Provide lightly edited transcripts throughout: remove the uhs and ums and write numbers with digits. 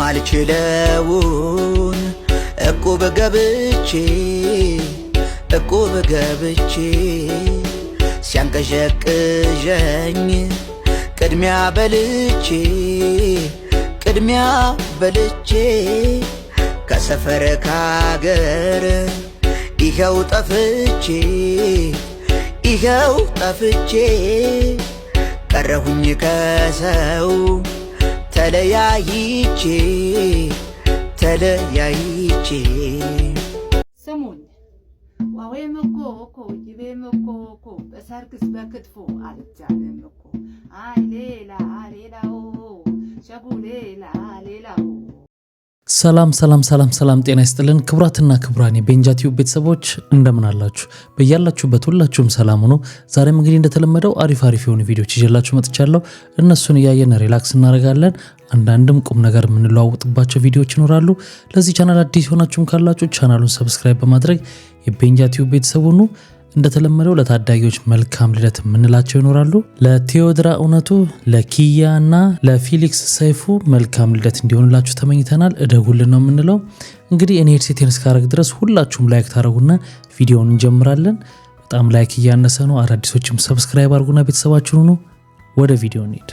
የማልችለውን እቁብ ገብቼ ሲያንቀዠቅዠኝ ቅድሚያ በልቼ ከሰፈር ካገር ይኸው ጠፍቼ ቀረሁኝ ከሰው ተለያይቼ ስሙኝ ዋዌ መኮ ይቤ መኮ በሰርክስ በክትፎ አልቻለም እኮ አይ ሌላው ሸጉ ሌላው። ሰላም ጤና ይስጥልን ክቡራትና ክቡራን የቤንጃ ቲዩብ ቤተሰቦች እንደምን አላችሁ? በያላችሁበት ሁላችሁም ሰላም ሁኑ። ዛሬም እንግዲህ እንደተለመደው አሪፍ የሆኑ ቪዲዮዎች ይዤላችሁ መጥቻለሁ። እነሱን እያየን ሪላክስ እናደርጋለን። አንዳንድም ቁም ነገር የምንለዋወጥባቸው ቪዲዮዎች ይኖራሉ። ለዚህ ቻናል አዲስ ሆናችሁም ካላችሁ ቻናሉን ሰብስክራይብ በማድረግ የቤንጃ ቲዩብ ቤተሰብ ሁኑ። እንደተለመደው ለታዳጊዎች መልካም ልደት የምንላቸው ይኖራሉ። ለቴዎድራ እውነቱ፣ ለኪያ እና ለፊሊክስ ሰይፉ መልካም ልደት እንዲሆንላችሁ ተመኝተናል። እደጉልን ነው የምንለው። እንግዲህ እኔ ሄድሴቴን እስካረግ ድረስ ሁላችሁም ላይክ ታደርጉና ቪዲዮውን እንጀምራለን። በጣም ላይክ እያነሰ ነው። አዳዲሶችም ሰብስክራይብ አድርጉና ቤተሰባችሁን ሁኑ። ወደ ቪዲዮ እንሂድ።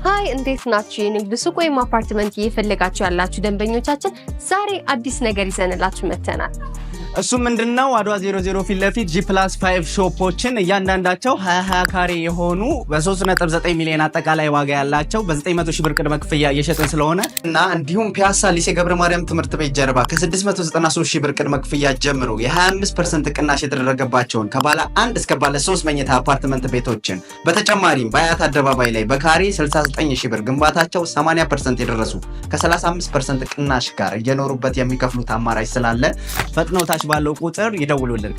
ሃይ እንዴት ናችሁ? የንግድ ሱቅ ወይም አፓርትመንት እየፈለጋችሁ ያላችሁ ደንበኞቻችን ዛሬ አዲስ ነገር ይዘንላችሁ መተናል። እሱ ምንድነው? አድዋ 00 ፊት ለፊት G+5 ሾፖችን እያንዳንዳቸው 20 ካሬ የሆኑ በ3.9 ሚሊዮን አጠቃላይ ዋጋ ያላቸው በ900 ሺህ ብር ቅድመ ክፍያ እየሸጥን ስለሆነ እና እንዲሁም ፒያሳ ሊሴ ገብረ ማርያም ትምህርት ቤት ጀርባ ከ693 ሺህ ብር ቅድመ ክፍያ ጀምሮ የ25% ቅናሽ የተደረገባቸውን ከባለ 1 እስከ ባለ 3 መኝታ አፓርትመንት ቤቶችን በተጨማሪም በአያት አደባባይ ላይ በካሬ 69 ሺህ ብር ግንባታቸው 80% የደረሱ ከ35% ቅናሽ ጋር እየኖሩበት የሚከፍሉት አማራጭ ስላለ ፈጥነው ታች ባለው ቁጥር ይደውሉልን።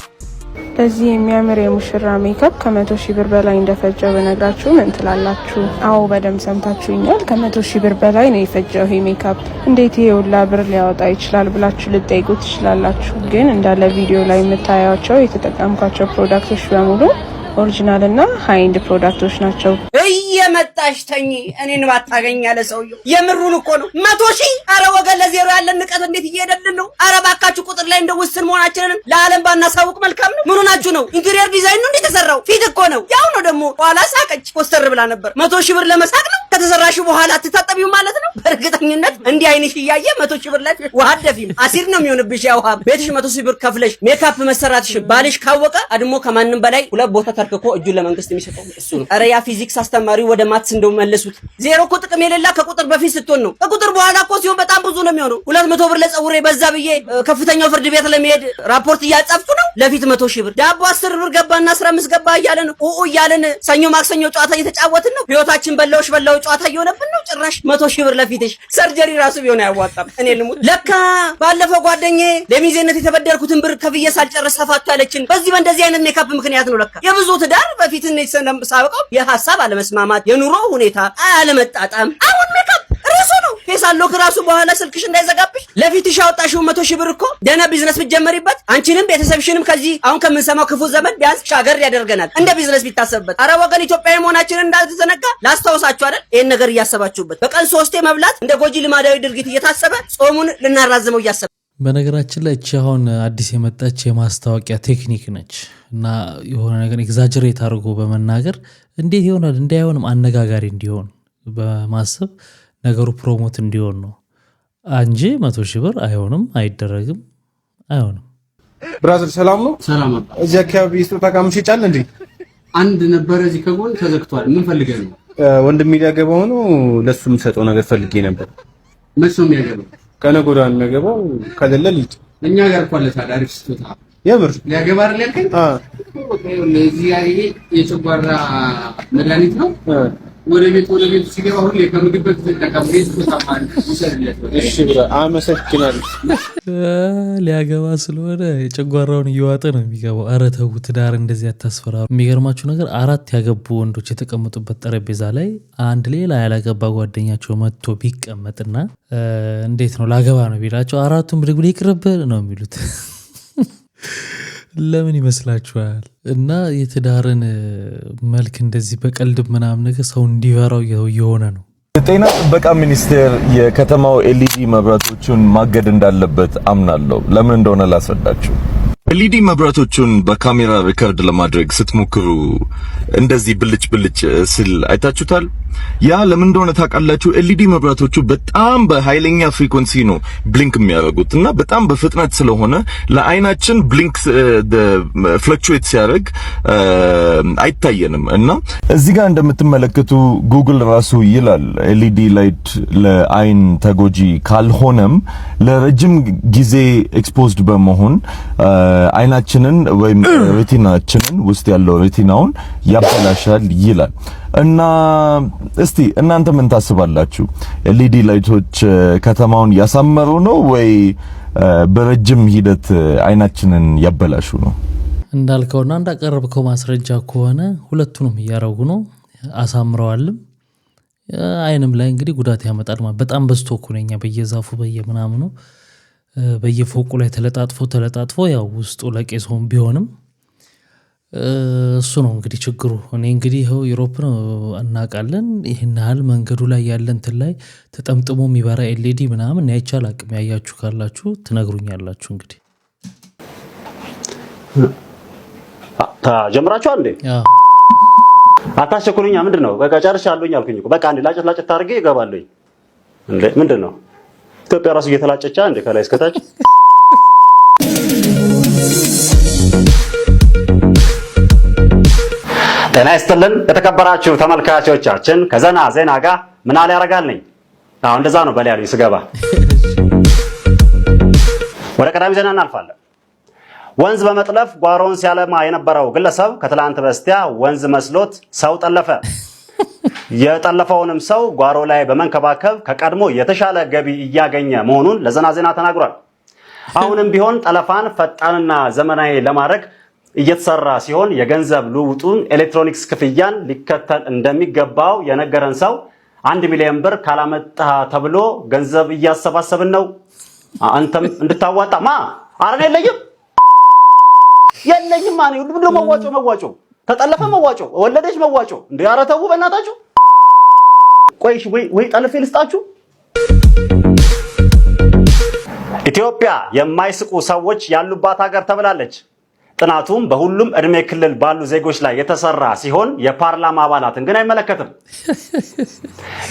ለዚህ የሚያምር የሙሽራ ሜካፕ ከ100 ሺህ ብር በላይ እንደፈጀው በነግራችሁ ምን ትላላችሁ? አዎ በደንብ ሰምታችሁኛል። ከ100 ሺህ ብር በላይ ነው የፈጀው ይሄ ሜካፕ። እንዴት ይሄ ሁላ ብር ሊያወጣ ይችላል ብላችሁ ልትጠይቁ ትችላላችሁ። ግን እንዳለ ቪዲዮ ላይ የምታያቸው የተጠቀምኳቸው ፕሮዳክቶች በሙሉ ኦሪጂናል እና ሃይንድ ፕሮዳክቶች ናቸው። እየመጣሽ ተኝ እኔን ባታገኝ ያለ ሰውየው የምሩን እኮ ነው። 100 ሺህ አረ ወገን ለዜሮ ያለን ንቀት እንዴት እየሄደልን ነው? አረ ባካችሁ ቁጥር ላይ እንደ ውስን መሆናችንን ለዓለም ባናሳውቅ መልካም ነው። ምኑ ናችሁ ነው? ኢንቴሪየር ዲዛይን ነው እንደተሰራው ፊት እኮ ነው ያው ነው። ደግሞ ኋላ ሳቀች ፖስተር ብላ ነበር። 100 ሺህ ብር ለመሳቅ ነው። ከተሰራሽ በኋላ አትታጠቢው ማለት ነው። በእርግጠኝነት እንዲህ አይንሽ እያየ 100 ሺህ ብር ላይ ውሃ ደፊም አሲር ነው የሚሆንብሽ። ያው ቤትሽ 100 ሺህ ብር ከፍለሽ ሜካፕ መሰራትሽ ባልሽ ካወቀ አድሞ ከማንም በላይ ሁለት ቦታ ተርክኮ እጁን ለመንግስት የሚሰጠው እሱ ነው። አረ ያ ፊዚክስ አስተማሪ ወደ ማትስ እንደው መለሱት። ዜሮ እኮ ጥቅም የሌላ ከቁጥር በፊት ስትሆን ነው። ከቁጥር በኋላ እኮ ሲሆን በጣም ብዙ ነው የሚሆነው። 200 ብር ለጸጉሬ በዛ ብዬ ከፍተኛው ፍርድ ቤት ለመሄድ ራፖርት እያጻፍኩ ነው። ለፊት 100 ሺህ ብር ዳቦ 10 ብር ገባና 15 ገባ እያለን እያለን ሰኞ ማክሰኞ ጨዋታ እየተጫወትን ነው። ህይወታችን በላው ጨዋታ እየሆነብን ነው። ጭራሽ 100 ሺህ ብር ለፊትሽ ሰርጀሪ ራሱ ቢሆን አያዋጣም። እኔ ልሙት። ለካ ባለፈው ጓደኛዬ ለሚዜነት የተበደርኩትን ብር ከፍዬ ሳልጨርስ ተፋቱ ያለችን በዚህ በእንደዚህ አይነት ሜካፕ ምክንያት ነው። ለካ የብዙ ትዳር በፊት ሳበቀው የሐሳብ አለመስማማት፣ የኑሮ ሁኔታ አለመጣጣም አሁን ሜካፕ ራሱ ነው። ፌሳሎ ከራሱ በኋላ ስልክሽ እንዳይዘጋብሽ ለፊትሽ ያወጣሽው 100 ሺህ ብር እኮ ደህና ቢዝነስ ብትጀምሪበት አንቺንም ቤተሰብሽንም ከዚህ አሁን ከምንሰማው ክፉ ዘመን ቢያንስ ሻገር ያደርገናል። እንደ ቢዝነስ ቢታሰብበት። አረ ወገን ኢትዮጵያዊ መሆናችንን እንዳልተዘነጋ ላስታውሳችሁ አይደል? ይሄን ነገር እያሰባችሁበት በቀን 3 መብላት እንደ ጎጂ ልማዳዊ ድርጊት እየታሰበ ጾሙን ልናራዝመው እያሰበ። በነገራችን ላይ እቺ አሁን አዲስ የመጣች የማስታወቂያ ቴክኒክ ነች እና የሆነ ነገር ኤግዛጀሬት አድርጎ በመናገር እንዴት ይሆናል እንዳይሆንም አነጋጋሪ እንዲሆን በማሰብ ነገሩ ፕሮሞት እንዲሆን ነው እንጂ 100 ሺህ ብር አይሆንም፣ አይደረግም፣ አይሆንም። ብራዘር ሰላም ነው? ሰላም። እዚህ አካባቢ ስጦታ ካምሽ ይጫል እንዴ? አንድ ነበር እዚህ ከጎን ተዘግቷል። ምን ፈልገህ ነው? ወንድም የሚያገባው ነው። ለሱ የምሰጠው ነገር ፈልጌ ነበር። መቼ ነው የሚያገባው? ከነገ ወዲያ ነው የሚያገባው። ከሌለ ልጅ እኛ ጋር ኳለታ አሪፍ ስጦታ የምር ሊያገባ አይደል ያልከኝ? እዚህ ጋር ይሄ የጨጓራ መድኃኒት ነው። ወደ ቤት ሲገባ ሁሌ ከምግብ በፊት ተቀምጬ ተጣማን ይሰልለት። እሺ ብራ አመሰግናለሁ። ሊያገባ ስለሆነ የጨጓራውን እየዋጠ ነው የሚገባው። ኧረ ተው ትዳር እንደዚህ አታስፈራሩ። የሚገርማችሁ ነገር 4 ያገቡ ወንዶች የተቀመጡበት ጠረጴዛ ላይ አንድ ሌላ ያላገባ ጓደኛቸው መጥቶ ቢቀመጥና እንዴት ነው ላገባ ነው ቢላቸው 4ቱም ብድግ ብለው ይቅርብ ነው የሚሉት። ለምን ይመስላችኋል? እና የትዳርን መልክ እንደዚህ በቀልድ ምናምን ነገር ሰው እንዲፈራው የሆነ ነው። ጤና ጥበቃ ሚኒስቴር የከተማው ኤልኢዲ መብራቶችን ማገድ እንዳለበት አምናለሁ። ለምን እንደሆነ ላስረዳችሁ። ኤልኢዲ መብራቶችን በካሜራ ሪከርድ ለማድረግ ስትሞክሩ እንደዚህ ብልጭ ሲል አይታችሁታል? ያ ለምን እንደሆነ ታውቃላችሁ? ኤልኢዲ መብራቶቹ በጣም በኃይለኛ ፍሪኩዌንሲ ነው ብሊንክ የሚያደርጉትና በጣም በፍጥነት ስለሆነ ለአይናችን ብሊንክ ፍለክቹዌት ሲያደርግ አይታየንም። እና እዚህ ጋር እንደምትመለከቱ ጉግል ራሱ ይላል ኤልኢዲ ላይት ለአይን ተጎጂ ካልሆነም ለረጅም ጊዜ ኤክስፖዝድ በመሆን አይናችንን ወይም ሬቲናችንን ውስጥ ያለው ሬቲናውን ያበላሻል ይላል። እና እስቲ እናንተ ምን ታስባላችሁ? ኤልኢዲ ላይቶች ከተማውን ያሳመሩ ነው ወይ በረጅም ሂደት አይናችንን ያበላሹ ነው? እንዳልከውና እንዳቀረብከው ማስረጃ ከሆነ ሁለቱንም እያረጉ ነው፣ አሳምረዋልም። አይንም ላይ እንግዲህ ጉዳት ያመጣል ማለት በጣም በስቶኩ ነኛ በየዛፉ በየምናምኑ በየፎቁ ላይ ተለጣጥፎ ያው ውስጡ ለቄሶም ቢሆንም እሱ ነው እንግዲህ ችግሩ። እኔ እንግዲህ ይኸው ዩሮፕ ነው እናውቃለን። ይሄን ያህል መንገዱ ላይ ያለ እንትን ላይ ተጠምጥሞ የሚበራ ኤልኢዲ ምናምን ያይቻል አቅም ያያችሁ ካላችሁ ትነግሩኛላችሁ። እንግዲህ ጀምራችሁ እንዴ? አታስቸኩሉኛ። ምንድነው? በቃ ጨርሻለሁኝ አልኩኝ እኮ። በቃ አንዴ ላጭት አድርጌ እገባለሁኝ። እንዴ ምንድነው? ኢትዮጵያ ራሱ እየተላጨቻ እንዴ ከላይ እስከታች። ጤና ይስጥልን የተከበራችሁ ተመልካቾቻችን፣ ከዘና ዜና ጋር ምን አለ ያረጋል ነኝ። አሁን እንደዛ ነው በል ያሉኝ ስገባ። ወደ ቀዳሚ ዜና እናልፋለን። ወንዝ በመጥለፍ ጓሮውን ሲያለማ የነበረው ግለሰብ ከትላንት በስቲያ ወንዝ መስሎት ሰው ጠለፈ። የጠለፈውንም ሰው ጓሮ ላይ በመንከባከብ ከቀድሞ የተሻለ ገቢ እያገኘ መሆኑን ለዘና ዜና ተናግሯል። አሁንም ቢሆን ጠለፋን ፈጣንና ዘመናዊ ለማድረግ እየተሰራ ሲሆን የገንዘብ ልውውጡን ኤሌክትሮኒክስ ክፍያን ሊከተል እንደሚገባው የነገረን ሰው 1 ሚሊዮን ብር ካላመጣ ተብሎ ገንዘብ እያሰባሰብን ነው። አንተም እንድታዋጣ አረን የለኝም ማን ሁሉ መዋጮ ተጠለፈ መዋጮ ወለደች መዋጮ እንዴ አረተው በእናታችሁ ቆይሽ ወይ ጠልፌ ልስጣችሁ። ኢትዮጵያ የማይስቁ ሰዎች ያሉባት ሀገር ተብላለች። ጥናቱም በሁሉም እድሜ ክልል ባሉ ዜጎች ላይ የተሰራ ሲሆን የፓርላማ አባላትን ግን አይመለከትም።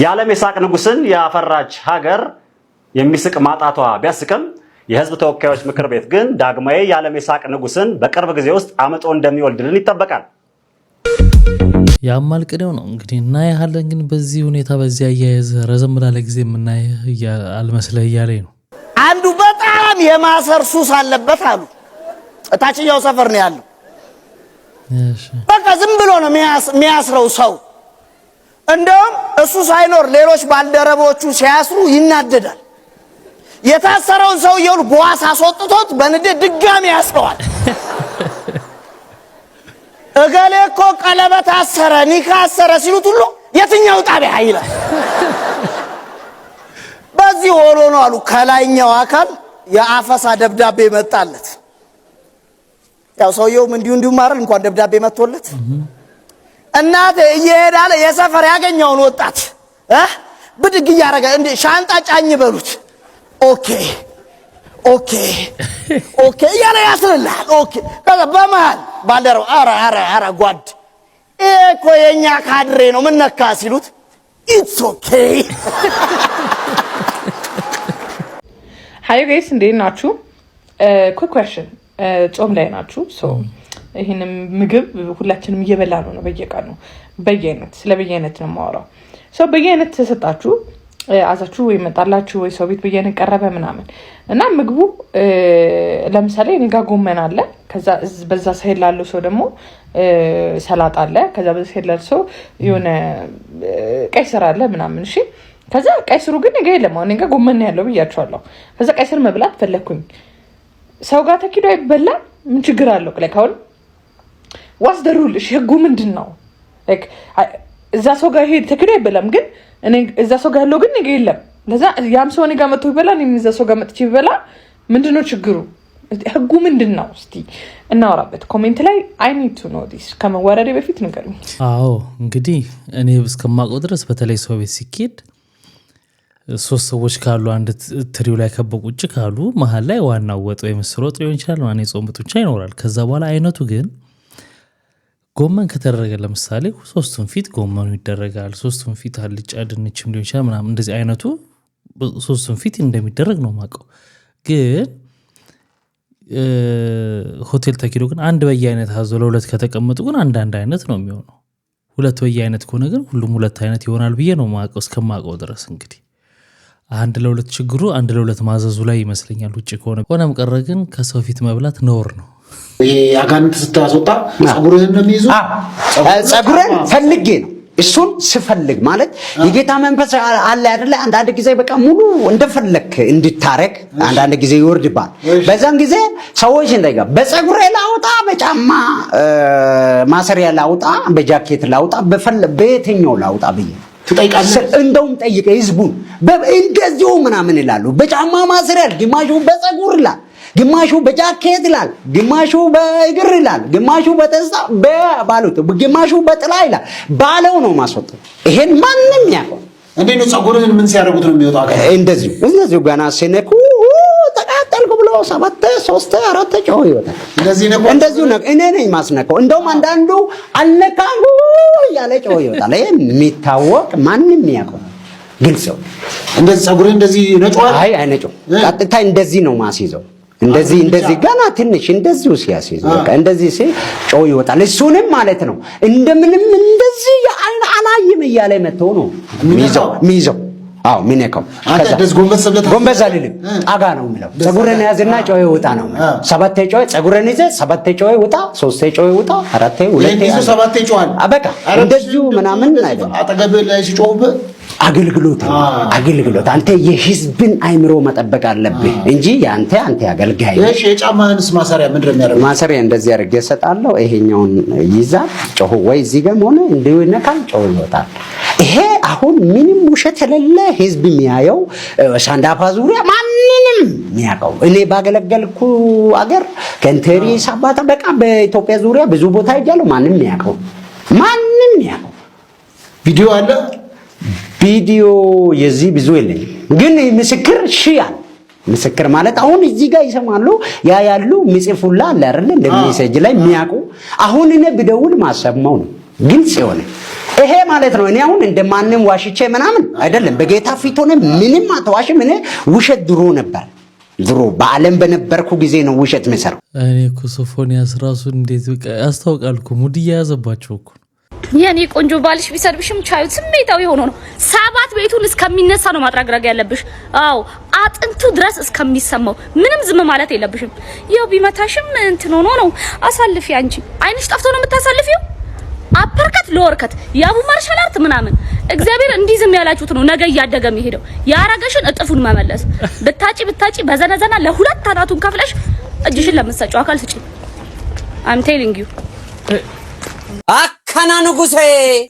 የዓለም የሳቅ ንጉስን ያፈራች ሀገር የሚስቅ ማጣቷ ቢያስቅም የህዝብ ተወካዮች ምክር ቤት ግን ዳግማዊ የዓለም የሳቅ ንጉስን በቅርብ ጊዜ ውስጥ አመጦ እንደሚወልድልን ይጠበቃል። ያማል ቅደው ነው እንግዲህ እና ያህልን ግን በዚህ ሁኔታ በዚህ አያያዝ ረዘም ላለ ጊዜ የምናይ አልመስለ እያለኝ ነው። አንዱ በጣም የማሰር ሱስ አለበት አሉ። እታችኛው ሰፈር ነው ያለው። በቃ ዝም ብሎ ነው የሚያስረው ሰው። እንደውም እሱ ሳይኖር ሌሎች ባልደረቦቹ ሲያስሩ ይናደዳል። የታሰረውን ሰው ይሉ በዋስ አስወጥቶት በንዴት ድጋሚ ያስረዋል። እገሌ እኮ ቀለበት አሰረ ኒካ አሰረ ሲሉት ሁሉ የትኛው ጣቢያ ይላል። በዚህ ሆኖ ነው አሉ ከላይኛው አካል የአፈሳ ደብዳቤ መጣለት። ያው ሰውየውም እንዲሁ ማረል እንኳን ደብዳቤ መጥቶለት እናቴ እየሄዳለ የሰፈር ያገኘውን ወጣት ብድግ እያረገ እንደ ሻንጣ ጫኝ በሉት ኦኬ እያለ ያስርልሃል። ኦኬ በመሃል ባልደረው አረ ጓድ እኮ የኛ ካድሬ ነው ምን ነካ ሲሉት ኢትስ ኦኬ። ሃይ ጋይስ እንዴት ናችሁ? ኩክ ኩዌስችን ጾም ላይ ናችሁ? ይሄንን ምግብ ሁላችንም እየበላ ነው በየቀኑ በየአይነት ስለ በየአይነት ነው የማወራው። በየአይነት ተሰጣችሁ አዛችሁ ወይ መጣላችሁ ወይ ሰው ቤት በየአይነት ቀረበ ምናምን እና ምግቡ ለምሳሌ እኔ ጋር ጎመን አለ፣ ከዛ በዛ ሳይል ላለው ሰው ደግሞ ሰላጣ አለ፣ ከዛ በዛ ሳይል ላለው ሰው የሆነ ቀይ ስር አለ ምናምን። እሺ ከዛ ቀይ ስሩ ግን ነገ የለም አሁን ጋር ጎመን ያለው ብያችኋለሁ። ከዛ ቀይ ስር መብላት ፈለኩኝ። ሰው ጋር ተኪዶ አይበላ ምን ችግር አለው? አሁን ዋስ ደሩልሽ ህጉ ምንድነው? እዛ ሰው ጋር ሄድ ተኪዶ አይበላም፣ ግን እኔ እዛ ሰው ጋር ያለው ግን ነገ የለም። ለዛ ያም ሰው እኔ ጋር መጥቶ ይበላ እኔ እዛ ሰው ጋር መጥቼ ይበላ ምንድነው ችግሩ? ህጉ ምንድነው? እስቲ እናወራበት። ኮሜንት ላይ አይ ኒድ ቱ ኖ ዲስ ከመወረዴ በፊት ንገሩኝ። አዎ እንግዲህ እኔ እስከማውቀው ድረስ በተለይ ሰው ቤት ሲኬድ ሶስት ሰዎች ካሉ አንድ ትሪው ላይ ከበው ቁጭ ካሉ መሀል ላይ ዋናው ወጥ ወይ ምስር ወጥ ሊሆን ይችላል፣ ማን የጾም ብቻ ይኖራል። ከዛ በኋላ አይነቱ ግን ጎመን ከተደረገ ለምሳሌ ሶስቱን ፊት ጎመኑ ይደረጋል፣ ሶስቱን ፊት አልጫ ድንችም ሊሆን ይችላል ምናምን እንደዚህ አይነቱ ሶስቱን ፊት እንደሚደረግ ነው ማቀው። ግን ሆቴል ተኪዶ ግን አንድ በየአይነት አዞ ለሁለት ከተቀመጡ ግን አንድ አይነት ነው የሚሆነው። ሁለት በየአይነት ከሆነ ግን ሁሉም ሁለት አይነት ይሆናል ብዬ ነው ማቀው እስከማቀው ድረስ። እንግዲህ አንድ ለሁለት ችግሩ አንድ ለሁለት ማዘዙ ላይ ይመስለኛል ውጭ ከሆነ። ሆነም ቀረ ግን ከሰው ፊት መብላት ነውር ነው። ይሄ አጋንንት ስታስወጣ ጸጉርህን ነው የሚይዙ። ጸጉርን ፈልጌ ነው እሱን ስፈልግ ማለት የጌታ መንፈስ አለ አይደለ? አንዳንድ ጊዜ በቃ ሙሉ እንደፈለክ እንድታረግ አንዳንድ ጊዜ ይወርድባል። በዛን ጊዜ ሰዎች እንደጋ በጸጉሬ ላውጣ፣ በጫማ ማሰሪያ ላውጣ፣ በጃኬት ላውጣ፣ በየትኛው ላውጣ ብዬ ትጠይቃለህ። እንደውም ጠይቀ ህዝቡን እንደዚሁ ምናምን ይላሉ። በጫማ ማሰሪያ ግማሹ በጸጉር ይላል፣ ግማሹ በጃኬት ይላል፣ ግማሹ በእግር ይላል፣ ግማሹ በተስታ በባሉት፣ ግማሹ በጥላ ይላል። ባለው ነው ማስወጣው። ይሄን ማንንም ያውቀው። እንዴት ነው ጸጉርን ምን ሲያደርጉት ነው የሚወጣው? እንደዚሁ ገና ሲነኩ ተቃጠልኩ ብሎ 7 3 4 ጮህ ይወጣል። እንደዚሁ ነው። እኔ ነኝ ማስነካው። እንደውም አንዳንዱ አልነካሁ ያለ ጮህ ይወጣል። ይሄ የሚታወቅ ማንንም ያውቀው ግልጽ ነው። እንደዚህ ጸጉርን እንደዚህ ነጫው? አይ አይነጫው። ቀጥታ እንደዚህ ነው ማስይዘው። እንደዚህ ገና ትንሽ እንደዚህ ሲያስይዝ በቃ እንደዚህ ጮህ ይወጣል። እሱንም ማለት ነው እንደምንም እንደዚህ አላየም እያለ መተው ነው ሚይዘው። አዎ ምን ያከው ጎንበስ አልልም፣ ጠጋ ነው የሚለው። ጸጉርን ያዝና ጮህ ይወጣ ነው። 7 ጮህ ጸጉርን ይዘህ 7 ጮህ ይወጣ፣ 3 ጮህ ይወጣ፣ 4 2 7 ጮህ በቃ እንደዚሁ ምናምን አይደለም። አጠገብ ላይ ሲጮህብህ አገልግሎት አንተ የህዝብን አይምሮ መጠበቅ አለብህ እንጂ አንተ አገልጋይ። እሺ የጫማህንስ ማሰሪያ ምንድነው የሚያደርገው? ማሰሪያ እንደዚህ አድርጌ እሰጣለሁ። ይሄኛውን ይይዛል፣ ጮህ ወይ እዚህ ጋር ሆነ እንዲሁ ይነካል፣ ጮህ ይወጣል። ይሄ አሁን ምንም ውሸት የሌለ ህዝብ የሚያየው ሳንዳፋ ዙሪያ ማንንም የሚያውቀው እኔ ባገለገልኩ አገር ከንተሪ ሳባታ በቃ በኢትዮጵያ ዙሪያ ብዙ ቦታ ሄጃለሁ። ማንም የሚያውቀው ቪዲዮ አለ። ቪዲዮ የዚህ ብዙ የለኝም፣ ግን ምስክር ሺያል ምስክር ማለት አሁን እዚህ ጋር ይሰማሉ ያያሉ የሚጽፉላ አለ አይደል? እንደሚሰጅ ላይ የሚያውቁ አሁን እኔ ብደውል ማሰማው ነው ግልጽ የሆነ ይሄ ማለት ነው። እኔ አሁን እንደማንም ዋሽቼ ምናምን አይደለም። በጌታ ፊት ሆነ ምንም አትዋሽም። እኔ ውሸት ድሮ በዓለም በነበርኩ ጊዜ ነው ውሸት መሰረው። እኔ እኮ ሶፎንያስ ራሱ እንዴት ያስታውቃል እኮ ሙድ እየያዘባቸው እኮ የኔ ቆንጆ ባልሽ ቢሰርብሽም ቻዩ ስሜታዊ ሆኖ ነው። 7 ቤቱን እስከሚነሳ ነው ማጥራግራግ ያለብሽ። አዎ አጥንቱ ድረስ እስከሚሰማው ምንም ዝም ማለት የለብሽም። ያው ቢመታሽም እንትን ሆኖ ነው አሳልፊ። አንቺ አይንሽ ጠፍቶ ነው የምታሳልፊው። አፐርከት ለወርከት ያቡ ማርሻል አርት ምናምን እግዚአብሔር እንዲህ ዝም ያላችሁት ነው ነገ እያደገ የሚሄደው። ያረጋሽን እጥፉን መመለስ ብታጪ በዘነዘና ለሁለት አናቱን ከፍለሽ እጅሽን ለምትሰጪው አካል ስጪ። I'm telling you አካና ንጉሴ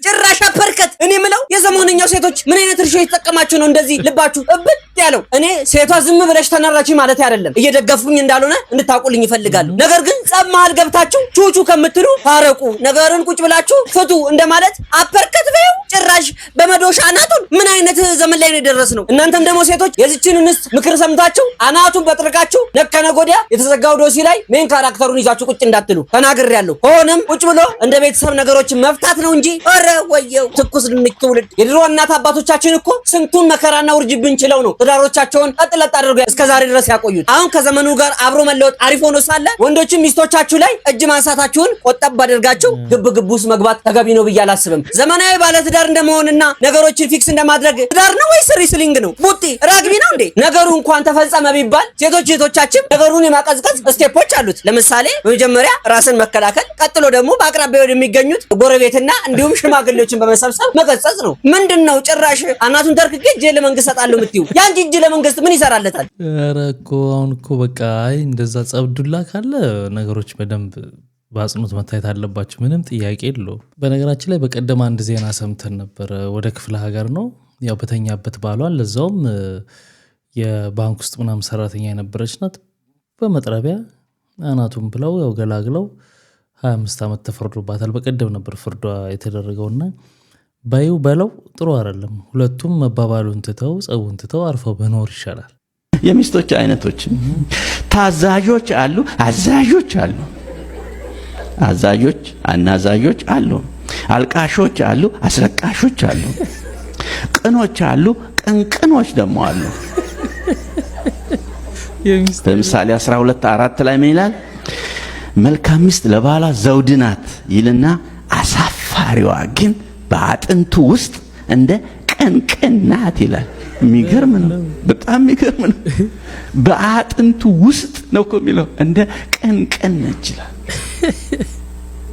ጭራሽ አፐርከት። እኔ ምለው የዘመነኛው ሴቶች ምን አይነት እርሾ የተጠቀማችሁ ነው እንደዚህ ልባችሁ እብጥ ያለው? እኔ ሴቷ ዝም ብለሽ ተነራች ማለት አይደለም፣ እየደገፉኝ እንዳልሆነ እንድታውቁልኝ ይፈልጋሉ። ነገር ግን ጸብ መሃል ገብታችሁ ቹቹ ከምትሉ ታረቁ፣ ነገርን ቁጭ ብላችሁ ፍቱ እንደማለት አፐርከት በይው። ጭራሽ በመዶሻ አናቱን። ምን አይነት ዘመን ላይ ነው የደረስነው? እናንተም ደግሞ ሴቶች የዚችን እንስት ምክር ሰምታችሁ አናቱን በጥርቃችሁ ነከነ ጎዲያ የተዘጋው ዶሲ ላይ ሜን ካራክተሩን ይዛችሁ ቁጭ እንዳትሉ ተናግሬያለሁ። ሆነም ቁጭ ብሎ እንደ ቤተሰብ ነገሮችን መፍታት ነው እንጂ ኧረ ወየው ትኩስ ድንች ትውልድ። የድሮ እናት አባቶቻችን እኮ ስንቱን መከራና ውርጅብን ችለው ነው ትዳሮቻቸውን ቀጥለጥ አድርገው እስከዛሬ ድረስ ያቆዩት። አሁን ከዘመኑ ጋር አብሮ መለወጥ አሪፍ ሆኖ ሳለ ወንዶችም ሚስቶቻችሁ ላይ እጅ ማንሳታችሁን ቆጠብ አድርጋችሁ ግብ ውስጥ መግባት ተገቢ ነው ብዬ አላስብም። ዘመናዊ ባለ ትዳር እንደመሆንና ነገሮችን ፊክስ እንደማድረግ ትዳር ነው ወይስ ሪስሊንግ ነው? ቡጢ ራግቢ ነው እንዴ? ነገሩ እንኳን ተፈጸመ ቢባል ሴቶች እህቶቻችን ነገሩን የማቀዝቀዝ ስቴፖች አሉት። ለምሳሌ በመጀመሪያ ራስን መከላከል፣ ቀጥሎ ደግሞ በአቅራቢያው የሚገኙት ጎረቤትና እንዲሁም ሽማግሌዎችን በመሰብሰብ መቀጸጽ ነው። ምንድነው ጭራሽ አናቱን ተርክኬ እጄ ለመንግስት ሰጣለሁ የምትይው? ያንቺ እጅ ለመንግስት ምን ይሰራለታል? ኧረ እኮ አሁን እኮ በቃ እንደዛ ጸብዱላ ካለ ነገሮች በደንብ በአጽንኦት መታየት አለባቸው። ምንም ጥያቄ የለውም። በነገራችን ላይ በቀደም አንድ ዜና ሰምተን ነበር። ወደ ክፍለ ሀገር ነው ያው በተኛበት ባሏን፣ ለዛውም የባንክ ውስጥ ምናምን ሰራተኛ የነበረች ናት። በመጥረቢያ አናቱን ብለው ያው ገላግለው 25 ዓመት ተፈርዶባታል። በቀደም ነበር ፍርዷ የተደረገውና ባዩ በለው ጥሩ አይደለም። ሁለቱም መባባሉን ትተው ጸቡን ትተው አርፈው በኖር ይሻላል። የሚስቶች አይነቶች ታዛዦች አሉ፣ አዛዦች አሉ። አዛዦች አናዛዦች አሉ። አልቃሾች አሉ፣ አስለቃሾች አሉ። ቅኖች አሉ፣ ቅንቅኖች ደግሞ አሉ። ለምሳሌ 12:4 ላይ ምን ይላል? መልካም ሚስት ለባሏ ዘውድ ናት ይልና አሳፋሪዋ ግን በአጥንቱ ውስጥ እንደ ቅንቅን ናት ይላል። የሚገርም ነው፣ በጣም የሚገርም ነው። በአጥንቱ ውስጥ ነው እኮ የሚለው፣ እንደ ቅንቅን ነች ይላል።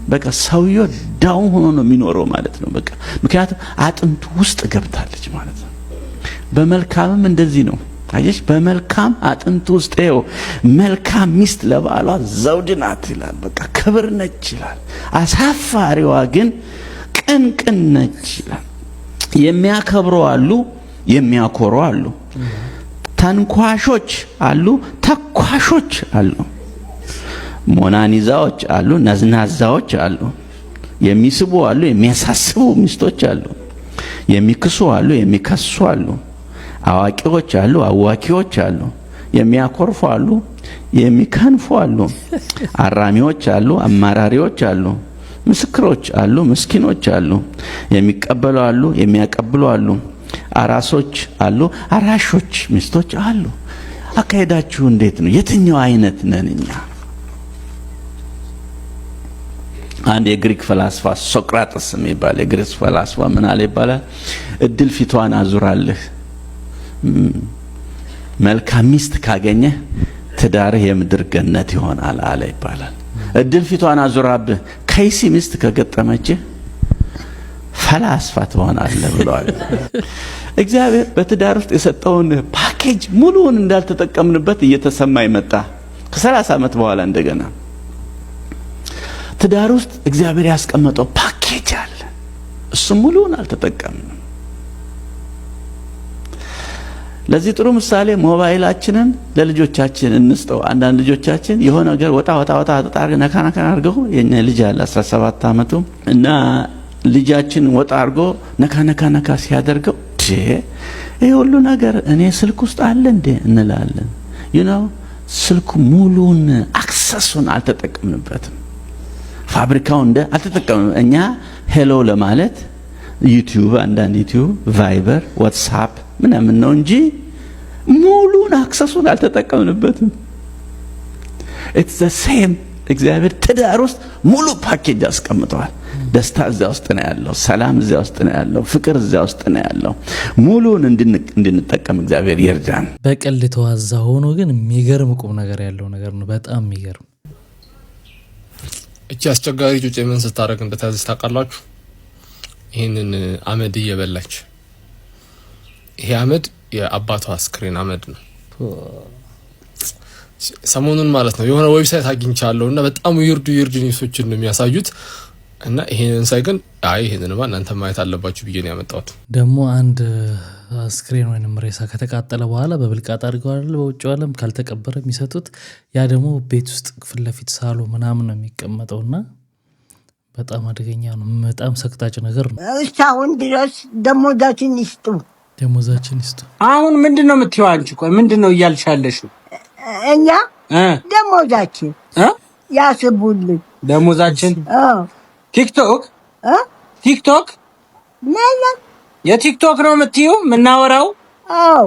በቃ ሰውየው ዳውን ሆኖ ነው የሚኖረው ማለት ነው። በቃ ምክንያቱም አጥንቱ ውስጥ ገብታለች ማለት ነው። በመልካምም እንደዚህ ነው። አየሽ፣ በመልካም አጥንቱ ውስጥ ነው። መልካም ሚስት ለባሏ ዘውድ ናት ይላል። በቃ ክብር ነች ይላል። አሳፋሪዋ ግን ቅንቅን ነች ይላል። የሚያከብሩ አሉ፣ የሚያኮሩ አሉ። ተንኳሾች አሉ፣ ተኳሾች አሉ። ሞናኒዛዎች አሉ፣ ነዝናዛዎች አሉ። የሚስቡ አሉ፣ የሚያሳስቡ ሚስቶች አሉ። የሚክሱ አሉ፣ የሚከሱ አሉ። አዋቂዎች አሉ፣ አዋቂዎች አሉ። የሚያኮርፉ አሉ፣ የሚከንፉ አሉ። አራሚዎች አሉ፣ አማራሪዎች አሉ። ምስክሮች አሉ፣ ምስኪኖች አሉ። የሚቀበሉ አሉ፣ የሚያቀብሉ አሉ። አራሶች አሉ፣ አራሾች ሚስቶች አሉ። አካሄዳችሁ እንዴት ነው? የትኛው አይነት ነን እኛ? አንድ የግሪክ ፈላስፋ ሶቅራጥስ የሚባል የግሪክ ፈላስፋ ምን አለ ይባላል? እድል ፊቷን አዙራልህ መልካም ሚስት ካገኘህ ትዳርህ የምድር ገነት ይሆናል አለ ይባላል። እድል ፊቷን አዙራብህ ከይሲ ሚስት ከገጠመችህ ፈላስፋ ትሆናለህ ብለዋል። እግዚአብሔር በትዳር ውስጥ የሰጠውን ፓኬጅ ሙሉውን እንዳልተጠቀምንበት እየተሰማ ይመጣ። ከ30 ዓመት በኋላ እንደገና ትዳር ውስጥ እግዚአብሔር ያስቀመጠው ፓኬጅ አለ። እሱ ሙሉውን አልተጠቀምንም። ለዚህ ጥሩ ምሳሌ ሞባይላችንን ለልጆቻችን እንስጠው። አንዳንድ ልጆቻችን የሆነ ነገር ወጣ ነካ አድርገው፣ የኛ ልጅ አለ 17 ዓመቱ እና ልጃችን ወጣ አድርጎ ነካ ሲያደርገው ይሄ ሁሉ ነገር እኔ ስልክ ውስጥ አለ እንዴ እንላለን። ስልኩ ሙሉን አክሰሱን አልተጠቀምንበትም። ፋብሪካው እንደ አልተጠቀምንም። እኛ ሄሎ ለማለት ዩቲዩብ፣ አንዳንድ ዩቲዩብ፣ ቫይበር፣ ዋትስአፕ ምናምን ነው እንጂ ሙሉን አክሰሱን አልተጠቀምንበትም። ኢትስ ዘ ሴም። እግዚአብሔር ትዳር ውስጥ ሙሉ ፓኬጅ አስቀምጠዋል። ደስታ እዚያ ውስጥ ነው ያለው፣ ሰላም እዚያ ውስጥ ነው ያለው፣ ፍቅር እዚያ ውስጥ ነው ያለው። ሙሉን እንድንጠቀም እግዚአብሔር ይርዳን። በቀል ተዋዛ ሆኖ ግን የሚገርም ቁም ነገር ያለው ነገር ነው። በጣም የሚገርም። እቺ አስቸጋሪ ጩጬ ምን ስታረግ እንደታዘዝ ታውቃላችሁ? ይሄንን አመድ እየበላች፣ ይሄ አመድ የአባቷ አስክሬን አመድ ነው። ሰሞኑን ማለት ነው የሆነ ዌብሳይት አግኝቻለሁ እና በጣም ይርዱ ኒውሶችን ነው የሚያሳዩት። እና ይሄንን ሳይ ግን ይሄንንማ እናንተ ማየት አለባችሁ ብዬ ነው ያመጣሁት። ደግሞ አንድ አስክሬን ወይንም ሬሳ ከተቃጠለ በኋላ በብልቃጥ አድርገው አይደል በውጭው ዓለም ካልተቀበረ የሚሰጡት። ያ ደግሞ ቤት ውስጥ ፊት ለፊት ሳሎ ምናምን ነው የሚቀመጠውና በጣም አደገኛ ነው። በጣም ሰቅጣጭ ነገር ነው። እስካሁን ድረስ ደሞዛችን ይስጡ። አሁን ምንድነው የምትይው አንቺ? ቆይ ምንድነው እያልሻለሽ? እኛ ደሞዛችን ያስቡልን። ደሞዛችን ቲክቶክ ማለት የቲክቶክ ነው የምትይው? የምናወራው? አዎ።